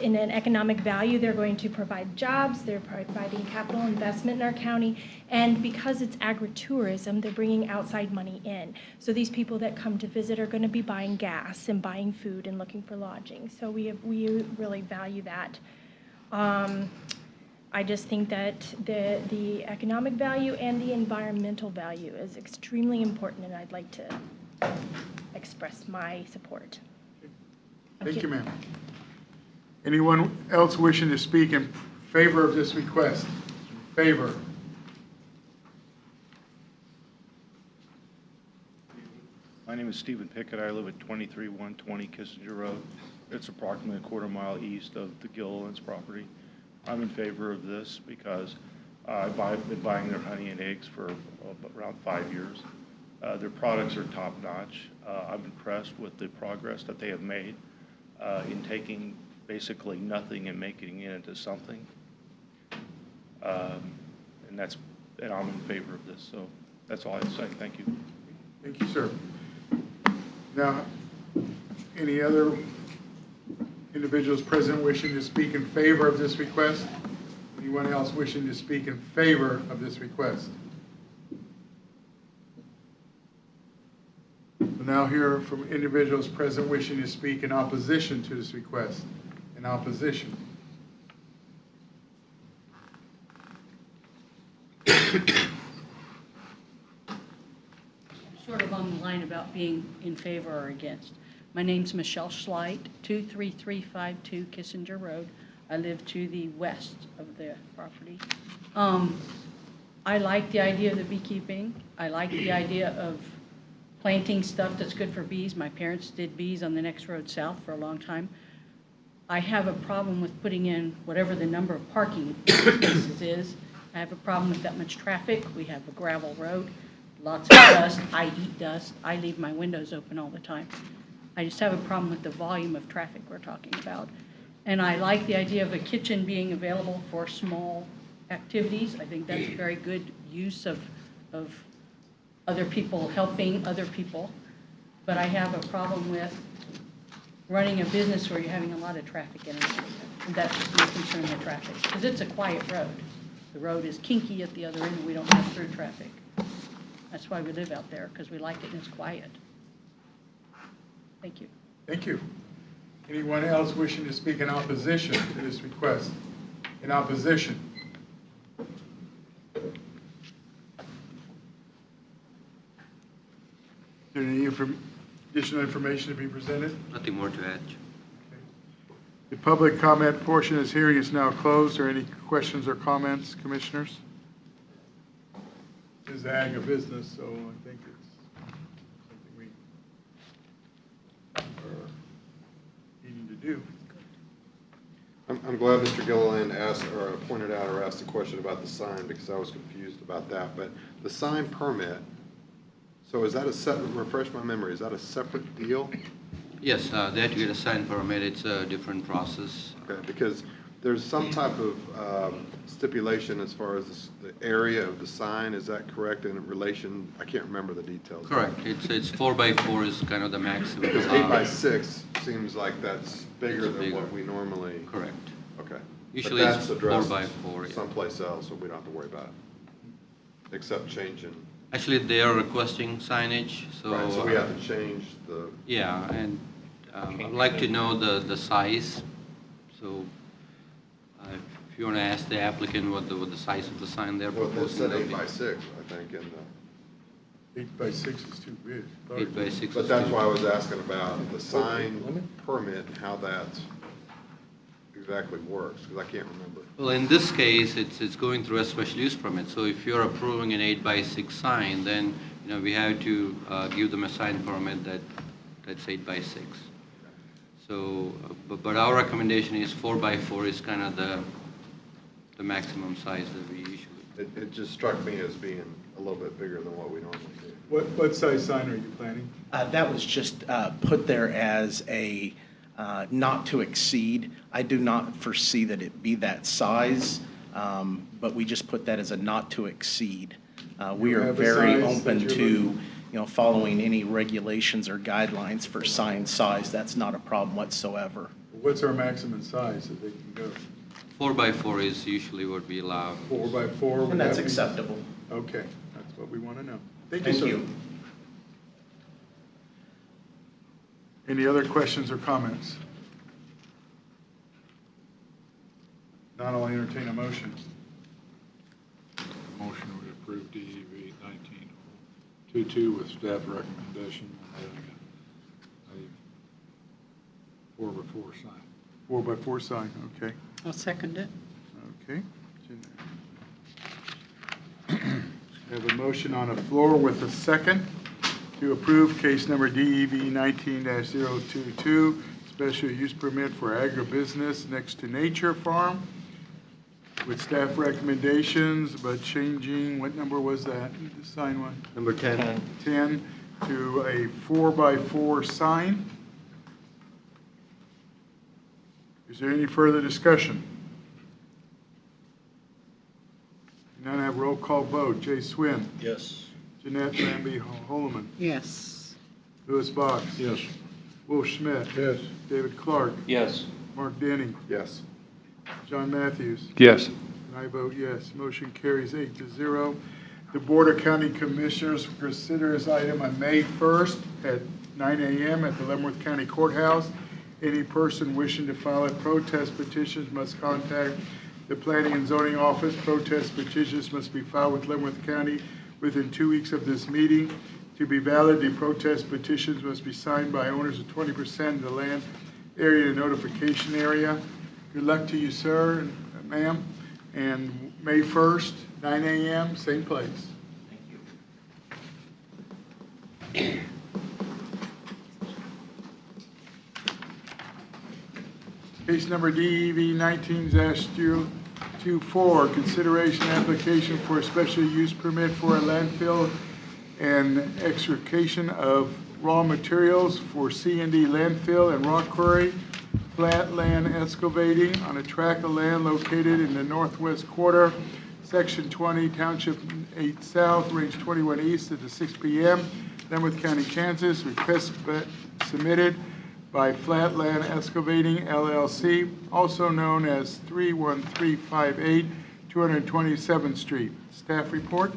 In an economic value, they're going to provide jobs, they're providing capital investment in our county, and because it's agritourism, they're bringing outside money in. So these people that come to visit are going to be buying gas and buying food and looking for lodging. So we really value that. I just think that the economic value and the environmental value is extremely important, and I'd like to express my support. Thank you, ma'am. Anyone else wishing to speak in favor of this request? Favor? My name is Stephen Pickett. I live at 23120 Kissinger Road. It's approximately a quarter mile east of the Gilliland's property. I'm in favor of this because I've been buying their honey and eggs for around 5 years. Their products are top-notch. I'm impressed with the progress that they have made in taking basically nothing and making it into something. And I'm in favor of this. So that's all I have to say. Thank you. Thank you, sir. Now, any other individuals present wishing to speak in favor of this request? Anyone else wishing to speak in favor of this request? We'll now hear from individuals present wishing to speak in opposition to this request. In opposition. Sort of on the line about being in favor or against. My name's Michelle Schleight, 23352 Kissinger Road. I live to the west of the property. I like the idea of the beekeeping. I like the idea of planting stuff that's good for bees. My parents did bees on the next road south for a long time. I have a problem with putting in whatever the number of parking spaces is. I have a problem with that much traffic. We have a gravel road, lots of dust. I eat dust. I leave my windows open all the time. I just have a problem with the volume of traffic we're talking about. And I like the idea of a kitchen being available for small activities. I think that's a very good use of other people helping other people. But I have a problem with running a business where you're having a lot of traffic in it. And that's just my concern with traffic, because it's a quiet road. The road is kinky at the other end, and we don't have through traffic. That's why we live out there, because we like it and it's quiet. Thank you. Thank you. Anyone else wishing to speak in opposition to this request? In opposition? Is there any additional information to be presented? Nothing more to add. The public comment portion of this hearing is now closed. Are any questions or comments, commissioners? This is agribusiness, so I think it's something we are needing to do. I'm glad Mr. Gilliland pointed out or asked a question about the sign, because I was confused about that. But the sign permit, so is that a separate, refresh my memory, is that a separate deal? Yes, they have to get a sign permit. It's a different process. Okay, because there's some type of stipulation as far as the area of the sign, is that correct in relation, I can't remember the details. Correct. It's 4x4 is kind of the maximum. Because 8x6 seems like that's bigger It's than bigger. what we normally. Correct. Okay. Usually But it's that's addressed 4x4, yeah. someplace else, so we don't have to worry about it, except changing. Actually, they are requesting signage, so. Right, so we have to change the. Yeah, and I'd like to know the size, so if you want to ask the applicant what the size of the sign they're Well, this proposing. said 8x6, I think, in the. 8x6 is too big. 8x6. But that's why I was asking about the sign permit, and how that exactly works, because I can't remember. Well, in this case, it's going through a special use permit, so if you're approving an 8x6 sign, then, we have to give them a sign permit that's 8x6. So, but our recommendation is 4x4 is kind of the maximum size that we usually. It just struck me as being a little bit bigger than what we normally do. What size sign are you planning? That was just put there as a not to exceed. I do not foresee that it be that size, but we just put that as a not to exceed. We You are have a very size open that to, you're following any regulations or guidelines for sign size. That's not a problem whatsoever. What's our maximum size that they can go? 4x4 is usually what we allow. 4x4? And that's acceptable. Okay, that's what we want to know. Thank sir. you. Any other questions or comments? Not, I'll entertain a motion. Motion we approve DEV 1922 with staff recommendation and a 4x4 sign. 4x4 sign, okay. I'll second it. Okay. Have a motion on the floor with a second to approve case number DEV 19-022, special use permit for agribusiness next to Nature Farm with staff recommendations, but changing, what number was that, the sign one? Number 10. 10 to a 4x4 sign. Is there any further discussion? None, have roll call vote. Jay Swin. Yes. Jeanette Lamby Holloman. Yes. Louis Box. Yes. Wolf Schmidt. Yes. David Clark. Yes. Mark Denny. Yes. John Matthews. Yes. And I vote yes. Motion carries 8-0. The Board of County Commissioners will consider this item on May 1st at 9 a.m. at the Leavenworth County Courthouse. Any person wishing to file a protest petition must contact the Planning and Zoning Office. Protest petitions must be filed with Leavenworth County within 2 weeks of this meeting. To be valid, the protest petitions must be signed by owners of 20% of the land area notification area. Good luck to you, sir and ma'am. And May 1st, 9 a.m., same place. Thank you. Case number DEV 19-024, consideration application for a special use permit for a landfill and extrication of raw materials for C&D landfill and rock quarry, flat land excavating on a tract of land located in the northwest quarter, Section 20, Township 8 South, Range 21 East at the 6 p.m., Leavenworth County, Kansas. Request submitted by Flatland Excavating LLC, also known as 31358 227th Street. Staff report.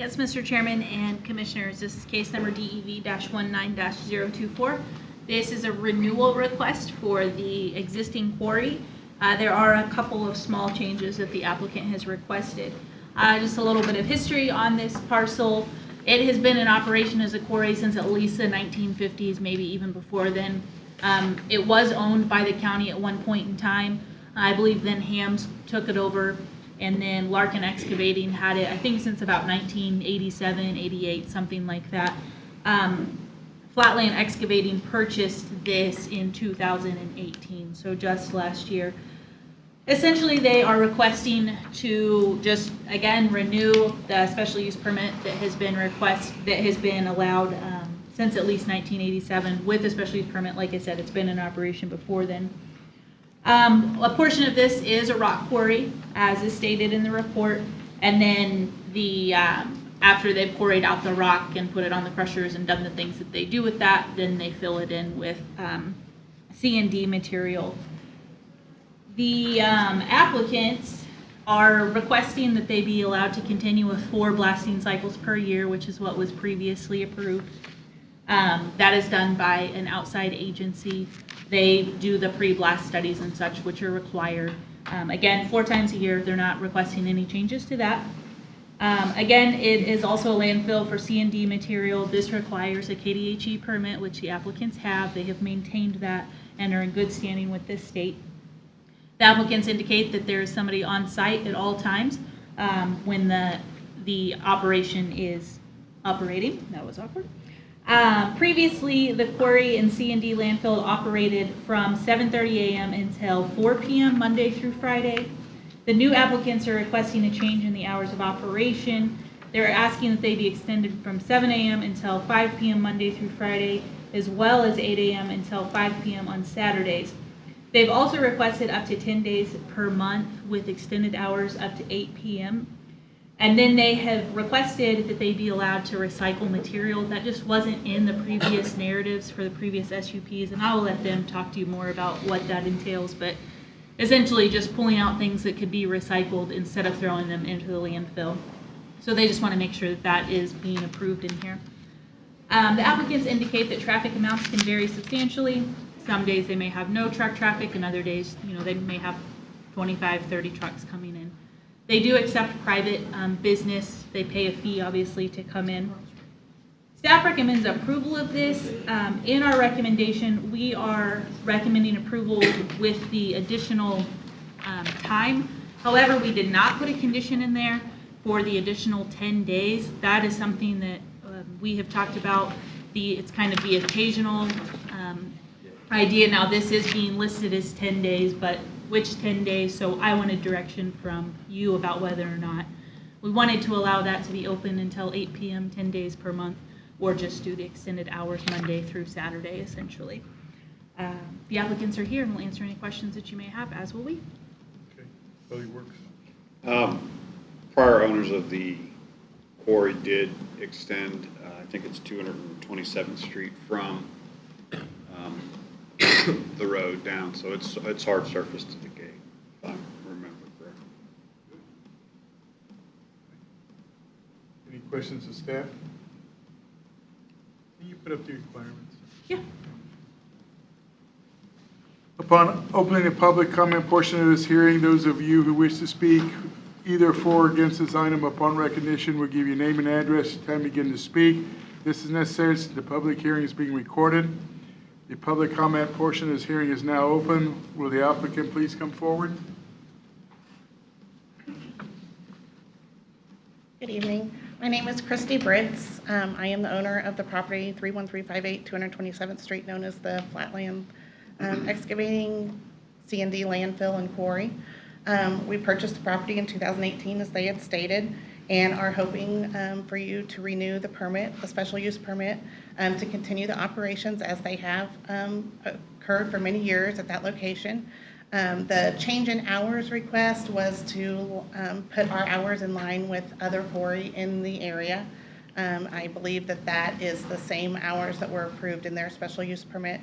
Yes, Mr. Chairman and Commissioners, this is case number DEV-19-024. This is a renewal request for the existing quarry. There are a couple of small changes that the applicant has requested. Just a little bit of history on this parcel. It has been in operation as a quarry since at least the 1950s, maybe even before then. It was owned by the county at one point in time. I believe then Hams took it over, and then Larkin Excavating had it, I think, since about 1987, 88, something like that. Flatland Excavating purchased this in 2018, so just last year. Essentially, they are requesting to just, again, renew the special use permit that has been allowed since at least 1987 with a special use permit. Like I said, it's been in operation before then. A portion of this is a rock quarry, as is stated in the report, and then after they've quarried out the rock and put it on the crushers and done the things that they do with that, then they fill it in with C&D material. The applicants are requesting that they be allowed to continue with 4 blasting cycles per year, which is what was previously approved. That is done by an outside agency. They do the pre-blast studies and such, which are required. Again, 4 times a year. They're not requesting any changes to that. Again, it is also a landfill for C&D material. This requires a KDHE permit, which the applicants have. They have maintained that and are in good standing with this state. The applicants indicate that there is somebody on site at all times when the operation is operating. That was awkward. Previously, the quarry and C&D landfill operated from 7:30 a.m. until 4 p.m. Monday through Friday. The new applicants are requesting a change in the hours of operation. They're asking that they be extended from 7 a.m. until 5 p.m. Monday through Friday, as well as 8 a.m. until 5 p.m. on Saturdays. They've also requested up to 10 days per month with extended hours up to 8 p.m. And then they have requested that they be allowed to recycle material. That just wasn't in the previous narratives for the previous SUPs, and I will let them talk to you more about what that entails, but essentially just pulling out things that could be recycled instead of throwing them into the landfill. So they just want to make sure that that is being approved in here. The applicants indicate that traffic amounts can vary substantially. Some days they may have no truck traffic, and other days, they may have 25, 30 trucks coming in. They do accept private business. They pay a fee, obviously, to come in. Staff recommends approval of this. In our recommendation, we are recommending approval with the additional time. However, we did not put a condition in there for the additional 10 days. That is something that we have talked about. It's kind of the occasional idea. Now, this is being listed as 10 days, but which 10 days? So I wanted direction from you about whether or not we wanted to allow that to be open until 8 p.m., 10 days per month, or just do the extended hours Monday through Saturday, essentially. The applicants are here and will answer any questions that you may have, as will we. Okay, Public Works. Prior owners of the quarry did extend, I think it's 227th Street from the road down, so it's hard surface to the gate, if I remember correctly. Any questions of staff? Can you put up the requirements? Yeah. Upon opening the public comment portion of this hearing, those of you who wish to speak either for or against this item upon recognition will give your name and address at the time you begin to speak. This is necessary since the public hearing is being recorded. The public comment portion of this hearing is now open. Will the applicant please come forward? Good evening. My name is Christy Briggs. I am the owner of the property 31358 227th Street, known as the Flatland Excavating C&D Landfill and Quarry. We purchased the property in 2018, as they had stated, and are hoping for you to renew the permit, the special use permit, to continue the operations as they have occurred for many years at that location. The change in hours request was to put our hours in line with other quarry in the area. I believe that that is the same hours that were approved in their special use permit.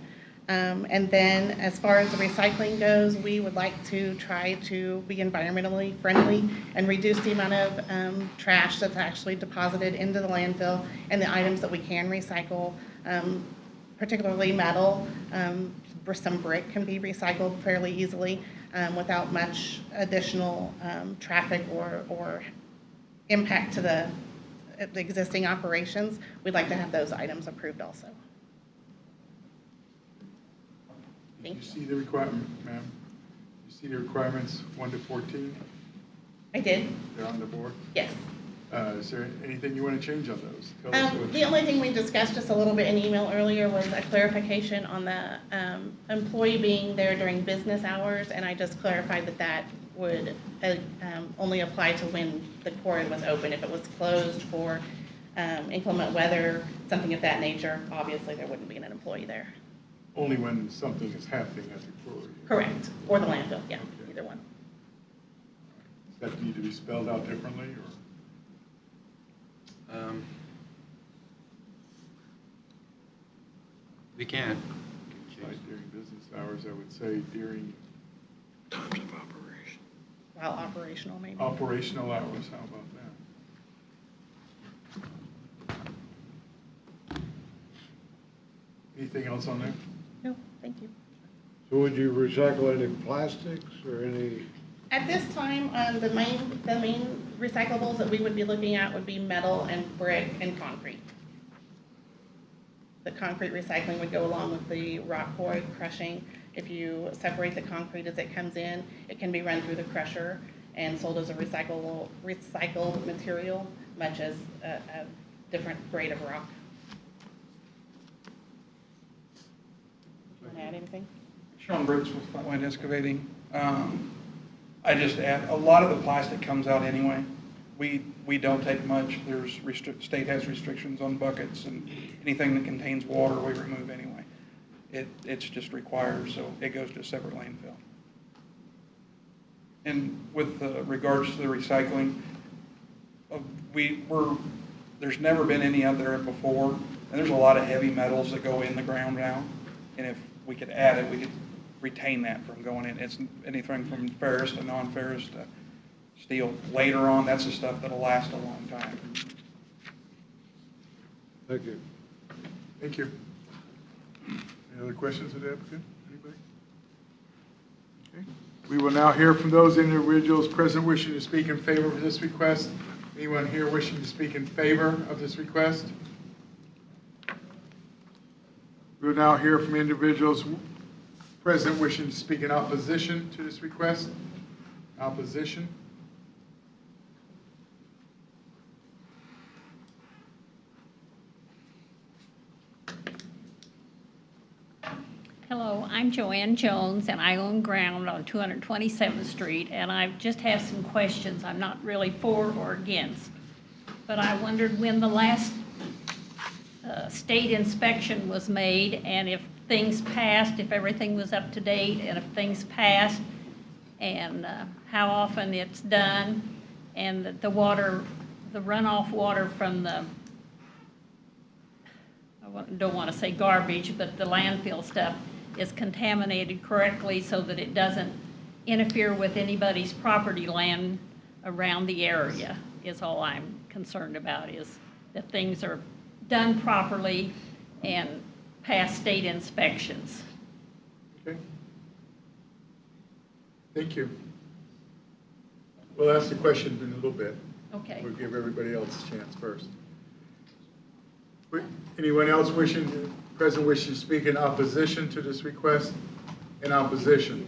And then as far as the recycling goes, we would like to try to be environmentally friendly and reduce the amount of trash that's actually deposited into the landfill and the items that we can recycle, particularly metal. Some brick can be recycled fairly easily without much additional traffic or impact to the existing operations. We'd like to have those items approved also. Did you see the requirement, ma'am? You see the requirements 1 to 14? I did. They're on the board? Yes. Is there anything you want to change on those? Tell us what The only thing we discussed just a little bit in email earlier was a clarification on the employee being there during business hours, and I just clarified that that would only apply to when the quarry was open. If it was closed for inclement weather, something of that nature, obviously there wouldn't be an employee there. Only when something is happening at the quarry. Correct, or the landfill, yeah, either one. Does that need to be spelled out differently, or? We can. Like during business hours, I would say during Times of operation. While operational, maybe. operational hours, how about that? Anything else on there? No, thank you. So would you recycle any plastics or any? At this time, the main recyclables that we would be looking at would be metal and brick and concrete. The concrete recycling would go along with the rock quarry crushing. If you separate the concrete as it comes in, it can be run through the crusher and sold as a recycled material, much as a different grade of rock. Want to add anything? Sean Brooks with Flatland Excavating. I just add, a lot of the plastic comes out anyway. We don't take much. There's state has restrictions on buckets, and anything that contains water we remove anyway. It's just required, so it goes to a separate landfill. And with regards to the recycling, there's never been any out there before, and there's a lot of heavy metals that go in the ground now. And if we could add it, we could retain that from going in. It's anything from ferrous to non-ferrous to steel. Later on, that's the stuff that'll last a long time. Thank you. Thank you. Any other questions of the applicant? Anybody? Okay. We will now hear from those individuals present wishing to speak in favor of this request. Anyone here wishing to speak in favor of this request? We will now hear from individuals present wishing to speak in opposition to this request. Opposition? Hello, I'm Joanne Jones, and I own ground on 227th Street, and I just have some questions. I'm not really for or against, but I wondered when the last state inspection was made, and if things passed, if everything was up to date, and if things passed, and how often it's done, and that the runoff water from the, don't want to say garbage, but the landfill stuff is contaminated correctly so that it doesn't interfere with anybody's property land around the area, is all I'm concerned about, is that things are done properly and pass state inspections. Okay. Thank you. We'll ask the question in a little bit. Okay. We'll give everybody else a chance first. Anyone else present wishing to speak in opposition to this request? In opposition?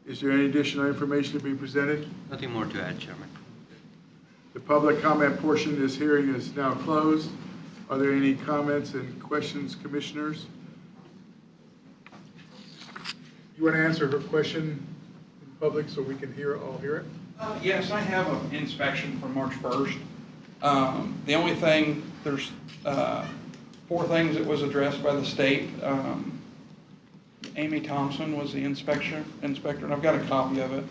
Is there any additional information to be presented? Nothing more to add, Chairman. The public comment portion of this hearing is now closed. Are there any comments and questions, commissioners? You want to answer her question in public so we can all hear it? Yes, I have an inspection for March 1st. The only thing, there's 4 things that was addressed by the state. Amy Thompson was the inspector, and I've got a copy of it.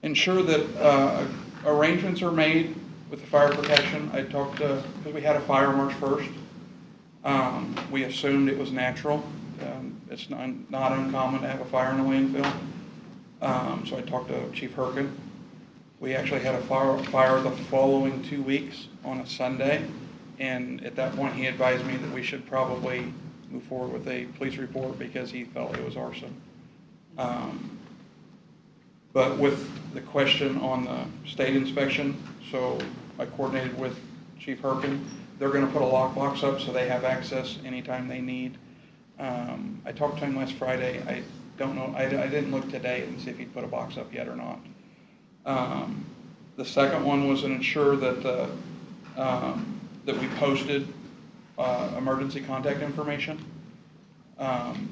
Ensure that arrangements are made with the fire protection. I talked to, because we had a fire March 1st. We assumed it was natural. It's not uncommon to have a fire in a landfill. So I talked to Chief Herkin. We actually had a fire the following 2 weeks on a Sunday, and at that point he advised me that we should probably move forward with a police report because he felt it was arson. But with the question on the state inspection, so I coordinated with Chief Herkin. They're going to put a lockbox up so they have access anytime they need. I talked to him last Friday. I don't know, I didn't look today and see if he'd put a box up yet or not. The second one was to ensure that that we posted emergency contact information,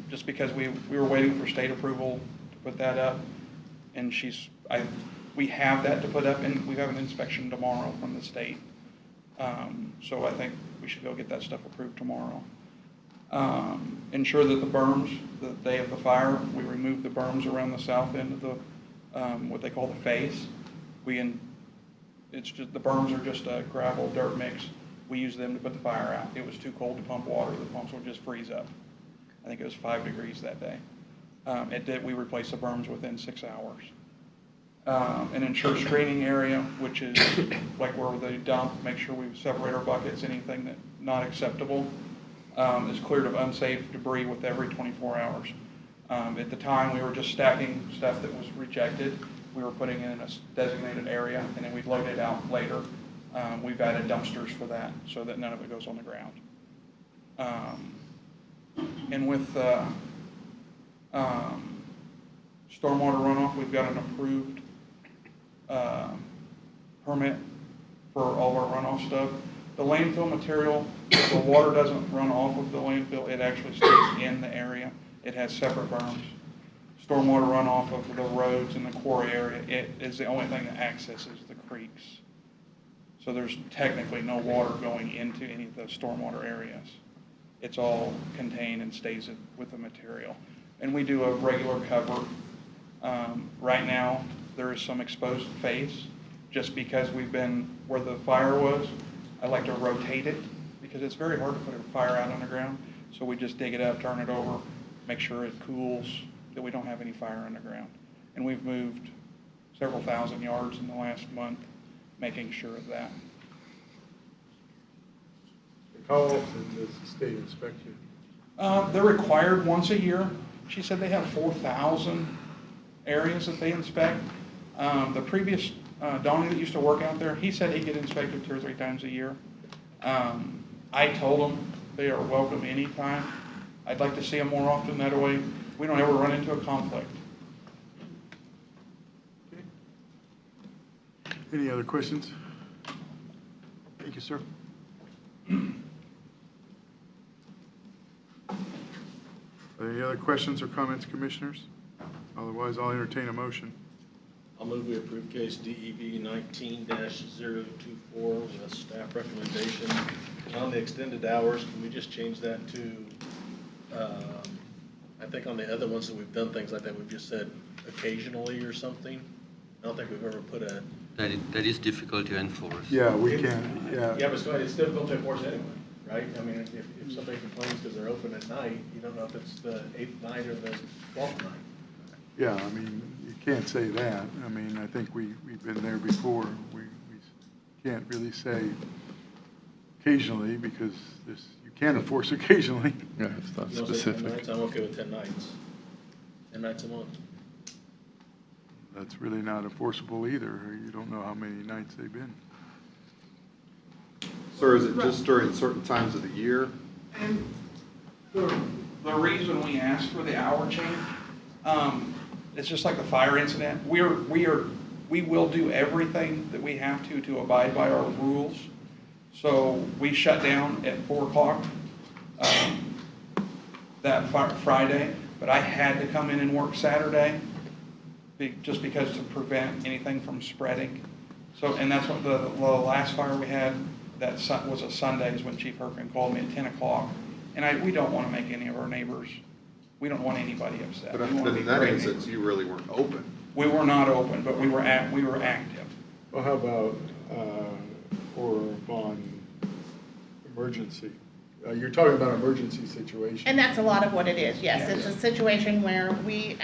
just because we were waiting for state approval to put that up, and we have that to put up, and we have an inspection tomorrow from the state. So I think we should go get that stuff approved tomorrow. Ensure that the berms, the day of the fire, we remove the berms around the south end of the, what they call the face. It's just, the berms are just a gravel dirt mix. We use them to put the fire out. It was too cold to pump water. The pumps would just freeze up. I think it was 5 degrees that day. We replaced the berms within 6 hours. An ensure screening area, which is like where they dump, make sure we separate our buckets, anything that's not acceptable is cleared of unsafe debris with every 24 hours. At the time, we were just stacking stuff that was rejected. We were putting it in a designated area, and then we'd load it out later. We've added dumpsters for that so that none of it goes on the ground. And with stormwater runoff, we've got an approved permit for all of our runoff stuff. The landfill material, the water doesn't run off of the landfill, it actually stays in the area. It has separate berms. Stormwater runoff of the roads in the quarry area, it is the only thing that accesses the creeks. So there's technically no water going into any of the stormwater areas. It's all contained and stays with the material. And we do a regular cover. Right now, there is some exposed face, just because we've been where the fire was. I like to rotate it because it's very hard to put a fire out underground. So we just dig it up, turn it over, make sure it cools, that we don't have any fire underground. And we've moved several thousand yards in the last month, making sure of that. How often does the state inspect you? They're required once a year. She said they have 4,000 areas that they inspect. The previous Donnie that used to work out there, he said he'd get inspected 2 or 3 times a year. I told them they are welcome anytime. I'd like to see them more often. That way we don't ever run into a conflict. Any other questions? Thank you, sir. Any other questions or comments, commissioners? Otherwise, I'll entertain a motion. I'll move we approve case DEV 19-024 with staff recommendation. And on the extended hours, can we just change that to, I think on the other ones that we've done things like that, we've just said occasionally or something. I don't think we've ever put a. That is difficult to enforce. Yeah, we can, yeah. Yeah, but it's difficult to enforce anyway, right? I mean, if somebody complains because they're open at night, you don't know if it's the 8th night or the 12th night. Yeah, I mean, you can't say that. I mean, I think we've been there before. We can't really say occasionally because you can't enforce occasionally. Yeah, it's not You know, say 10 specific. nights, I'm okay with 10 nights. 10 nights a month. That's really not enforceable either. You don't know how many nights they've been. Sir, is it just during certain times of the year? And the reason we asked for the hour change, it's just like the fire incident. We will do everything that we have to abide by our rules. So we shut down at 4 o'clock that Friday, but I had to come in and work Saturday just because to prevent anything from spreading. So, and that's what the last fire we had, that was a Sunday, is when Chief Herpin called me at 10 o'clock. And we don't want to make any of our neighbors, we don't want anybody upset. But We want to in be that great instance, neighbors. you really weren't open. We were not open, but we were active. Well, how about for on emergency? You're talking about emergency situation. And that's a lot of what it is, yes. It's a situation where we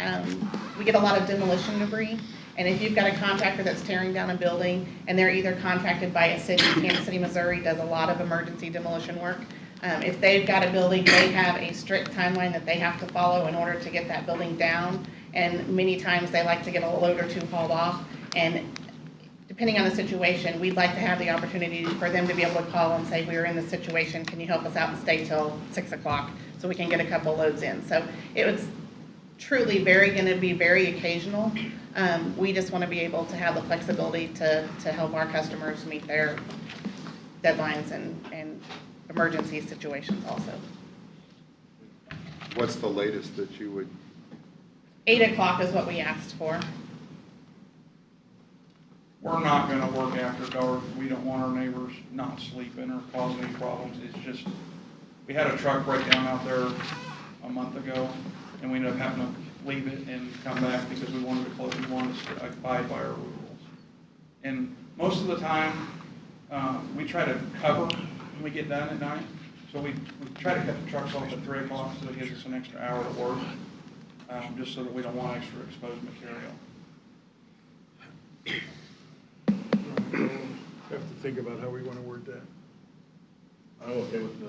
get a lot of demolition debris, and if you've got a contractor that's tearing down a building, and they're either contracted by a city, Kansas City, Missouri does a lot of emergency demolition work. If they've got a building, they have a strict timeline that they have to follow in order to get that building down, and many times they like to get a load or 2 hauled off, and depending on the situation, we'd like to have the opportunity for them to be able to call and say, we're in this situation, can you help us out and stay till 6 o'clock so we can get a couple loads in. So it was truly going to be very occasional. We just want to be able to have the flexibility to help our customers meet their deadlines and emergency situations also. What's the latest that you would? 8 o'clock is what we asked for. we're not gonna work after dark. We don't want our neighbors not sleeping or causing any problems. It's just, we had a truck break down out there a month ago, and we ended up having to leave it and come back because we wanted to close, we wanted to abide by our rules. And most of the time, we try to cover when we get done at night. So we try to cut the trucks off at 3 o'clock so it gives us an extra hour to work, just so that we don't want extra exposed material. Have to think about how we want to word that. I'm okay with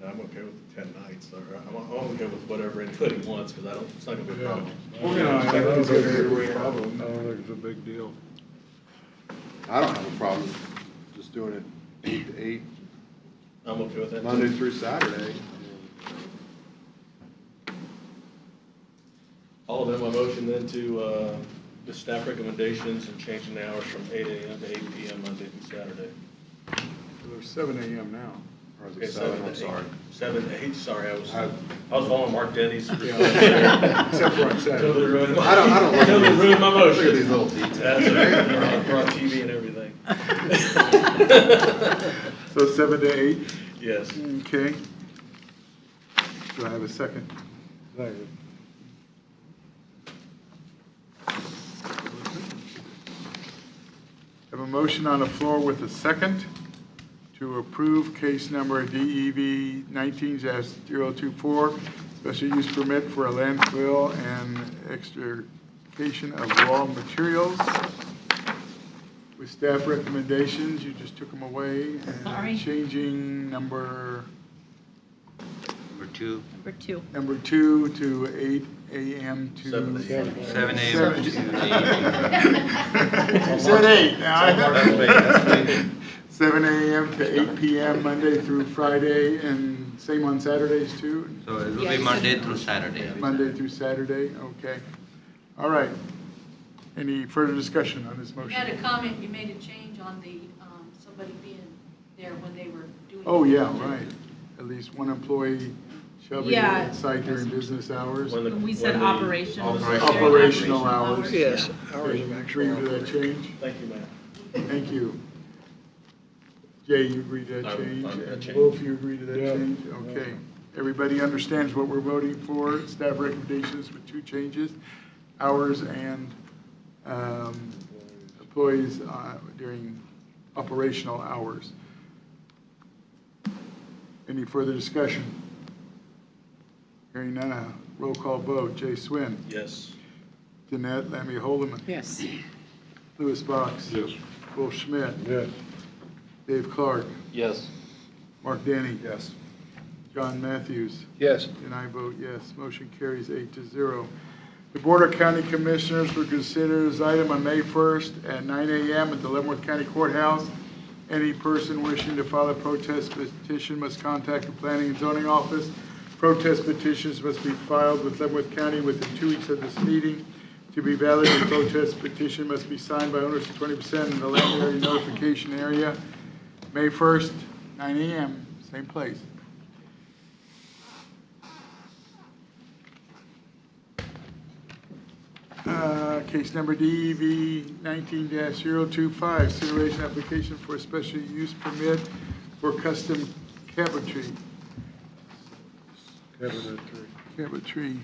I'm okay with the 10 nights, or I'm okay with whatever anybody wants, because it's not gonna be a problem. I don't think it's a big deal. I don't have a problem just doing it 8 to 8. I'm okay with that. Monday through Saturday. I'll amend my motion then to, the staff recommendations and changing the hours from 8 a.m. to 8 p.m. Monday through Saturday. There's 7 a.m. now. Or is Okay, it 7? I'm sorry. 7 to 8, sorry, I was following Mark Denny's. Except for on Saturday. Totally ruined I don't look totally at these- ruined my motion. look at these little details. That's right, they're on TV and everything. So 7 to 8? Yes. Okay. Do I have a second? Second. Have a motion on the floor with a second to approve case number DEV 19-024, special use permit for a landfill and extrication of raw materials. With staff recommendations, you just took them away. Sorry. And changing number 2. Number 2 to 8 a.m. to 7 a.m. 7 to 8 now. 7 a.m. to 8 p.m. Monday through Friday, and same on Saturdays too? So it will be Monday through Saturday. Monday through Saturday, okay. All right. Any further discussion on this You motion? had a comment, you made a change on the, somebody being there when they were doing. Oh, yeah, right. At least one employee shall be Yeah. on site during business hours. We said operational. Operational hours. Yes, Okay, hours you of agree actual to that change? Thank you, Matt. Thank you. Jay, you agree to that I- change? I agree to that And change. Wolf, you agree to that Yeah. change? Okay. Everybody understands what we're voting for, staff recommendations with 2 changes, hours and employees during operational hours. Any further discussion? Hearing none, a roll call vote. Jay Swin. Yes. Danette Lammy Holdeman. Yes. Louis Box. Yes. Wolf Schmidt. Yes. Dave Clark. Yes. Mark Danny. Yes. John Matthews. Yes. And I vote yes. Motion carries 8-0. The Board of County Commissioners will consider this item on May 1st at 9 a.m. at the Leavenworth County Courthouse. Any person wishing to file a protest petition must contact the Planning and Zoning Office. Protest petitions must be filed with Leavenworth County within 2 weeks of this meeting. To be valid, the protest petition must be signed by owners of 20% in the land area notification area. May 1st, 9 a.m., same place. Case number DEV 19-025, consideration application for a special use permit for custom cabinetry. Cabinetry.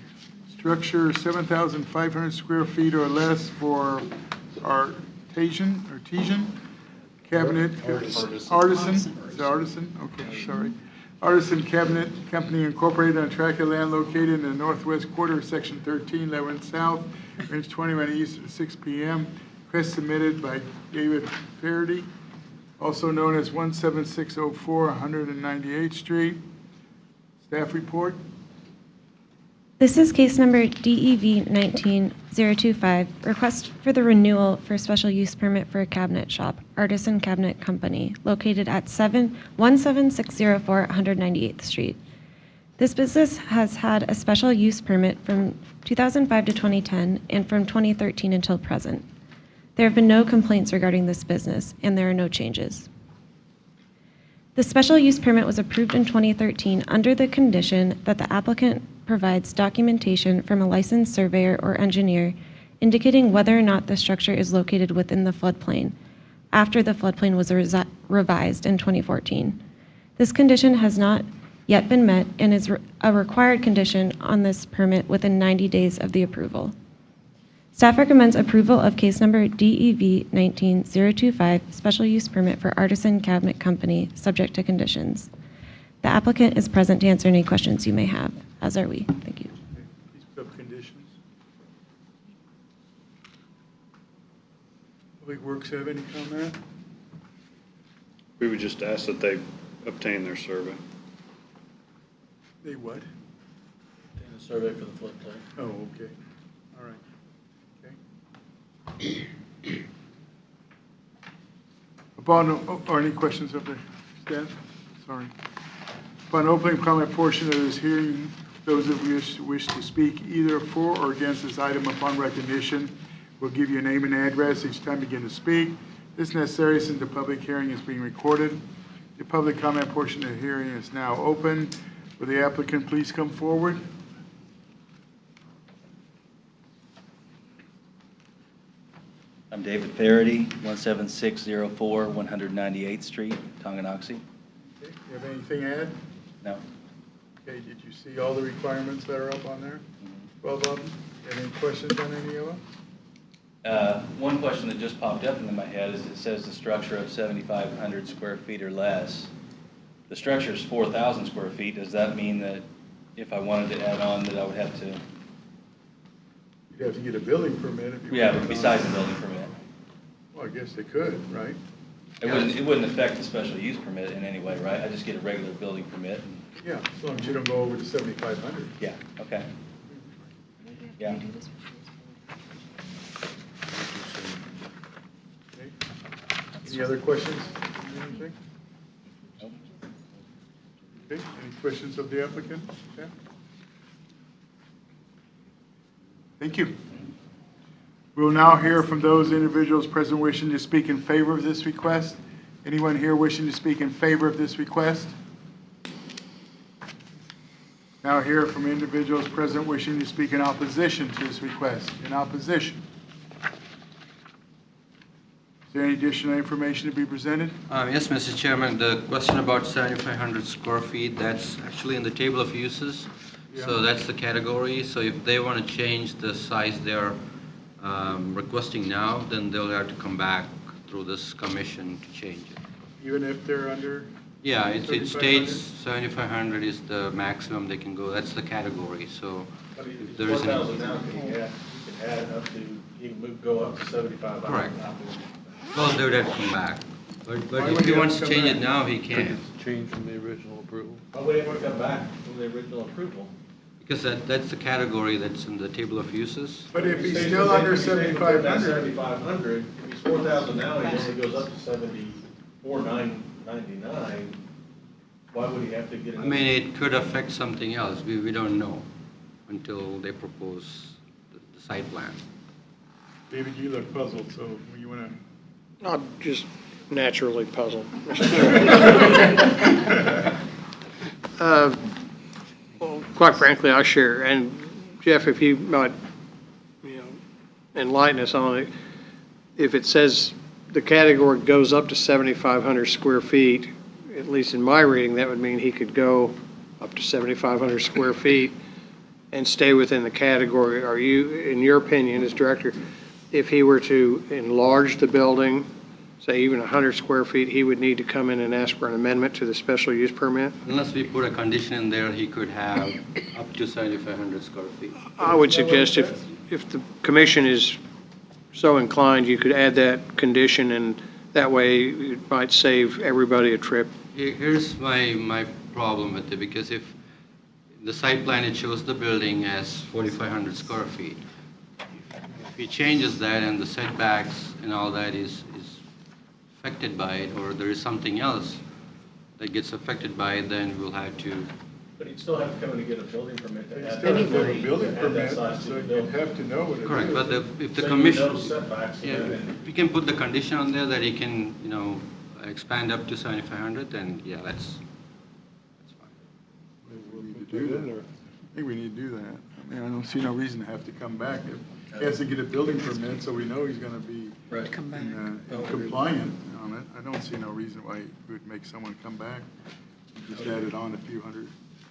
Structure 7,500 square feet or less for artisan cabinet. Artisan. Is it artisan? Okay, sorry. Artisan Cabinet Company Incorporated on tract of land located in the northwest quarter of Section 13, Leavenworth South, range 21 east at 6 p.m. Request submitted by David Faraday, also known as 17604 198th Street. Staff report. This is case number DEV 19-025, request for the renewal for a special use permit for a cabinet shop, Artisan Cabinet Company, located at 17604 198th Street. This business has had a special use permit from 2005 to 2010 and from 2013 until present. There have been no complaints regarding this business, and there are no changes. The special use permit was approved in 2013 under the condition that the applicant provides documentation from a licensed surveyor or engineer indicating whether or not the structure is located within the floodplain, after the floodplain was revised in 2014. This condition has not yet been met and is a required condition on this permit within 90 days of the approval. Staff recommends approval of case number DEV 19025, special use permit for Artisan Cabinet Company, subject to conditions. The applicant is present to answer any questions you may have, as are we. Thank you. Please put up conditions. Public Works have any comment? We would just ask that they obtain their survey. They what? In a survey for the floodplain. Oh, okay. All right. Are any questions of the staff? Sorry. Upon opening comment portion of this hearing, those of you who wish to speak either for or against this item upon recognition will give you a name and address each time you begin to speak. This is necessary since the public hearing is being recorded. The public comment portion of the hearing is now open. Will the applicant please come forward? I'm David Faraday, 17604 198th Street, Tonganoxie. Okay. You have anything to add? No. Okay, did you see all the requirements that are up on there? 12 of them? You have any questions on any of them? One question that just popped up into my head is it says the structure of 7,500 square feet or less. The structure is 4,000 square feet. Does that mean that if I wanted to add on that I would have to? You'd have to get a building permit if you. Yeah, but besides the building permit. Well, I guess they could, right? It wouldn't affect the special use permit in any way, right? I just get a regular building permit. Yeah, as long as you don't go over the 7,500. Yeah, okay. Yeah. Okay. Any other questions? Anything? Okay, any questions of the applicant? Yeah. Thank you. We will now hear from those individuals present wishing to speak in favor of this request. Anyone here wishing to speak in favor of this request? Now hear from individuals present wishing to speak in opposition to this request. In opposition. Is there any additional information to be presented? Yes, Mr. Chairman, the question about 7,500 square feet, that's actually in the table of uses. Yeah. So that's the category. So if they want to change the size they're requesting now, then they'll have to come back through this commission to change it. Even if they're under? Yeah, it 7,500? states 7,500 is the maximum they can go. That's the category. So But if if there it's is 4,000 any, now, you can add up to, you can go up to 7,500. Correct. Well, they would have to come back. But Why if would he he wants have to to come change it back? now, he can. Change from the original approval. Why would anyone come back from the original approval? Because that's the category that's in the table of uses. But if he's If still under if 7,500. 7,500, if he's 4,000 now, he only goes up to 74,999. Why would he have to get? I mean, it could affect something else. We don't know until they propose the site plan. David, you look puzzled, so you want to? I'm just naturally puzzled. Well, quite frankly, I share, and Jeff, if you might, enlighten us on it. If it says the category goes up to 7,500 square feet, at least in my reading, that would mean he could go up to 7,500 square feet and stay within the category. Are you, in your opinion, as director, if he were to enlarge the building, say even 100 square feet, he would need to come in and ask for an amendment to the special use permit? Unless we put a condition in there, he could have up to 7,500 square feet. I would suggest if the commission is so inclined, you could add that condition, and that way it might save everybody a trip. Here's my problem with it, because if the site plan, it shows the building as 4,500 square feet. If he changes that and the setbacks and all that is affected by it, or there is something else that gets affected by it, then we'll have to. But he'd still have to come in and get a building permit to You add still have to have a that building permit, size to so the you'd building. have to know what it is. Correct, but if the So you commission, know setbacks, yeah, and if we can put the condition on there that he can, expand up to 7,500, then yeah, that's fine. We need to do that. I think we need to do that. I mean, I don't see no reason to have to come back. I He has to get a building permit, so we know he's gonna be Right. Come back. compliant on it. I don't see no reason why we would make someone come back. Just add it on a few hundred.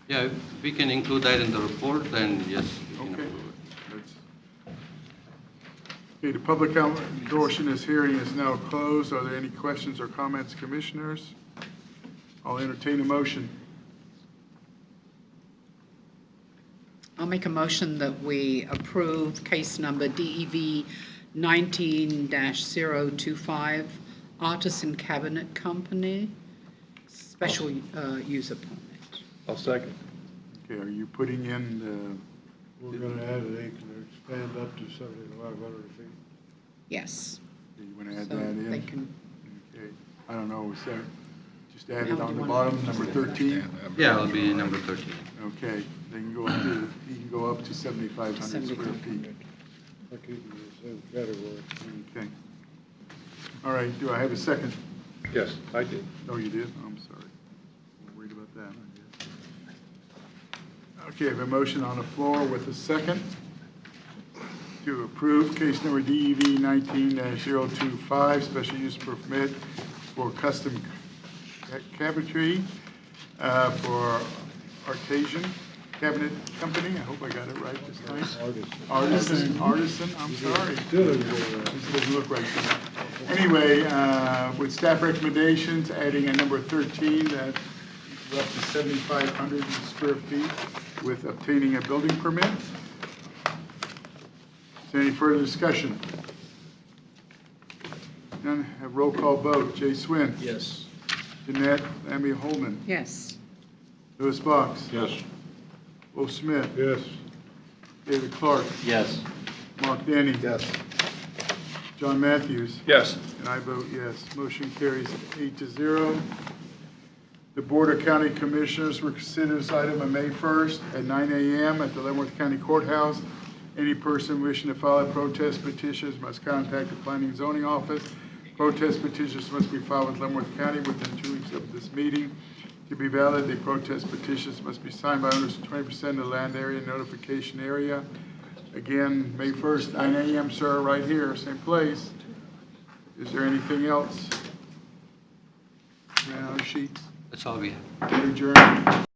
Yeah, if we can include that in the report, then yes, we can Okay. approve it. That's- Okay, the public portion of this hearing is now closed. Are there any questions or comments, commissioners? I'll entertain a motion. I'll make a motion that we approve case number DEV 19-025, Artisan Cabinet Company, special user permit. I'll second. Okay, are you putting in We're gonna add an acre to expand up to 7,500 feet. Yes. you want to add So that in? they can- Okay, I don't know, is that, just add it Now on the you bottom, want- number 13? Yeah, it'll be number 13. Okay, they can go up to, he can go up to 7,500 square feet. Like you can assume category. Okay. All right, do I have a second? Yes, I did. Oh, you did? I'm sorry. I'm worried about that, I guess. Okay, I have a motion on the floor with a second to approve case number DEV 19-025, special use permit for custom cabinetry for Artesian Cabinet Company. I hope I got it right this time. Artisan, I'm sorry. This doesn't look right to me. Anyway, with staff recommendations, adding a number 13, that's up to 7,500 square feet with obtaining a building permit. Is there any further discussion? None, have roll call vote. Jay Swin. Yes. Jeanette Lammy Holman. Yes. Louis Box. Yes. Will Smith. Yes. David Clark. Yes. Mark Denny. Yes. John Matthews. Yes. And I vote yes. Motion carries 8-0. The Board of County Commissioners will consider this item on May 1st at 9 a.m. at the Leavenworth County Courthouse. Any person wishing to file a protest petitions must contact the Planning and Zoning Office. Protest petitions must be filed with Leavenworth County within 2 weeks of this meeting. To be valid, the protest petitions must be signed by owners of 20% of the land area notification area. Again, May 1st, 9 a.m., sir, right here, same place. Is there anything else? Ran out of sheets. That's all we have. Adjourned.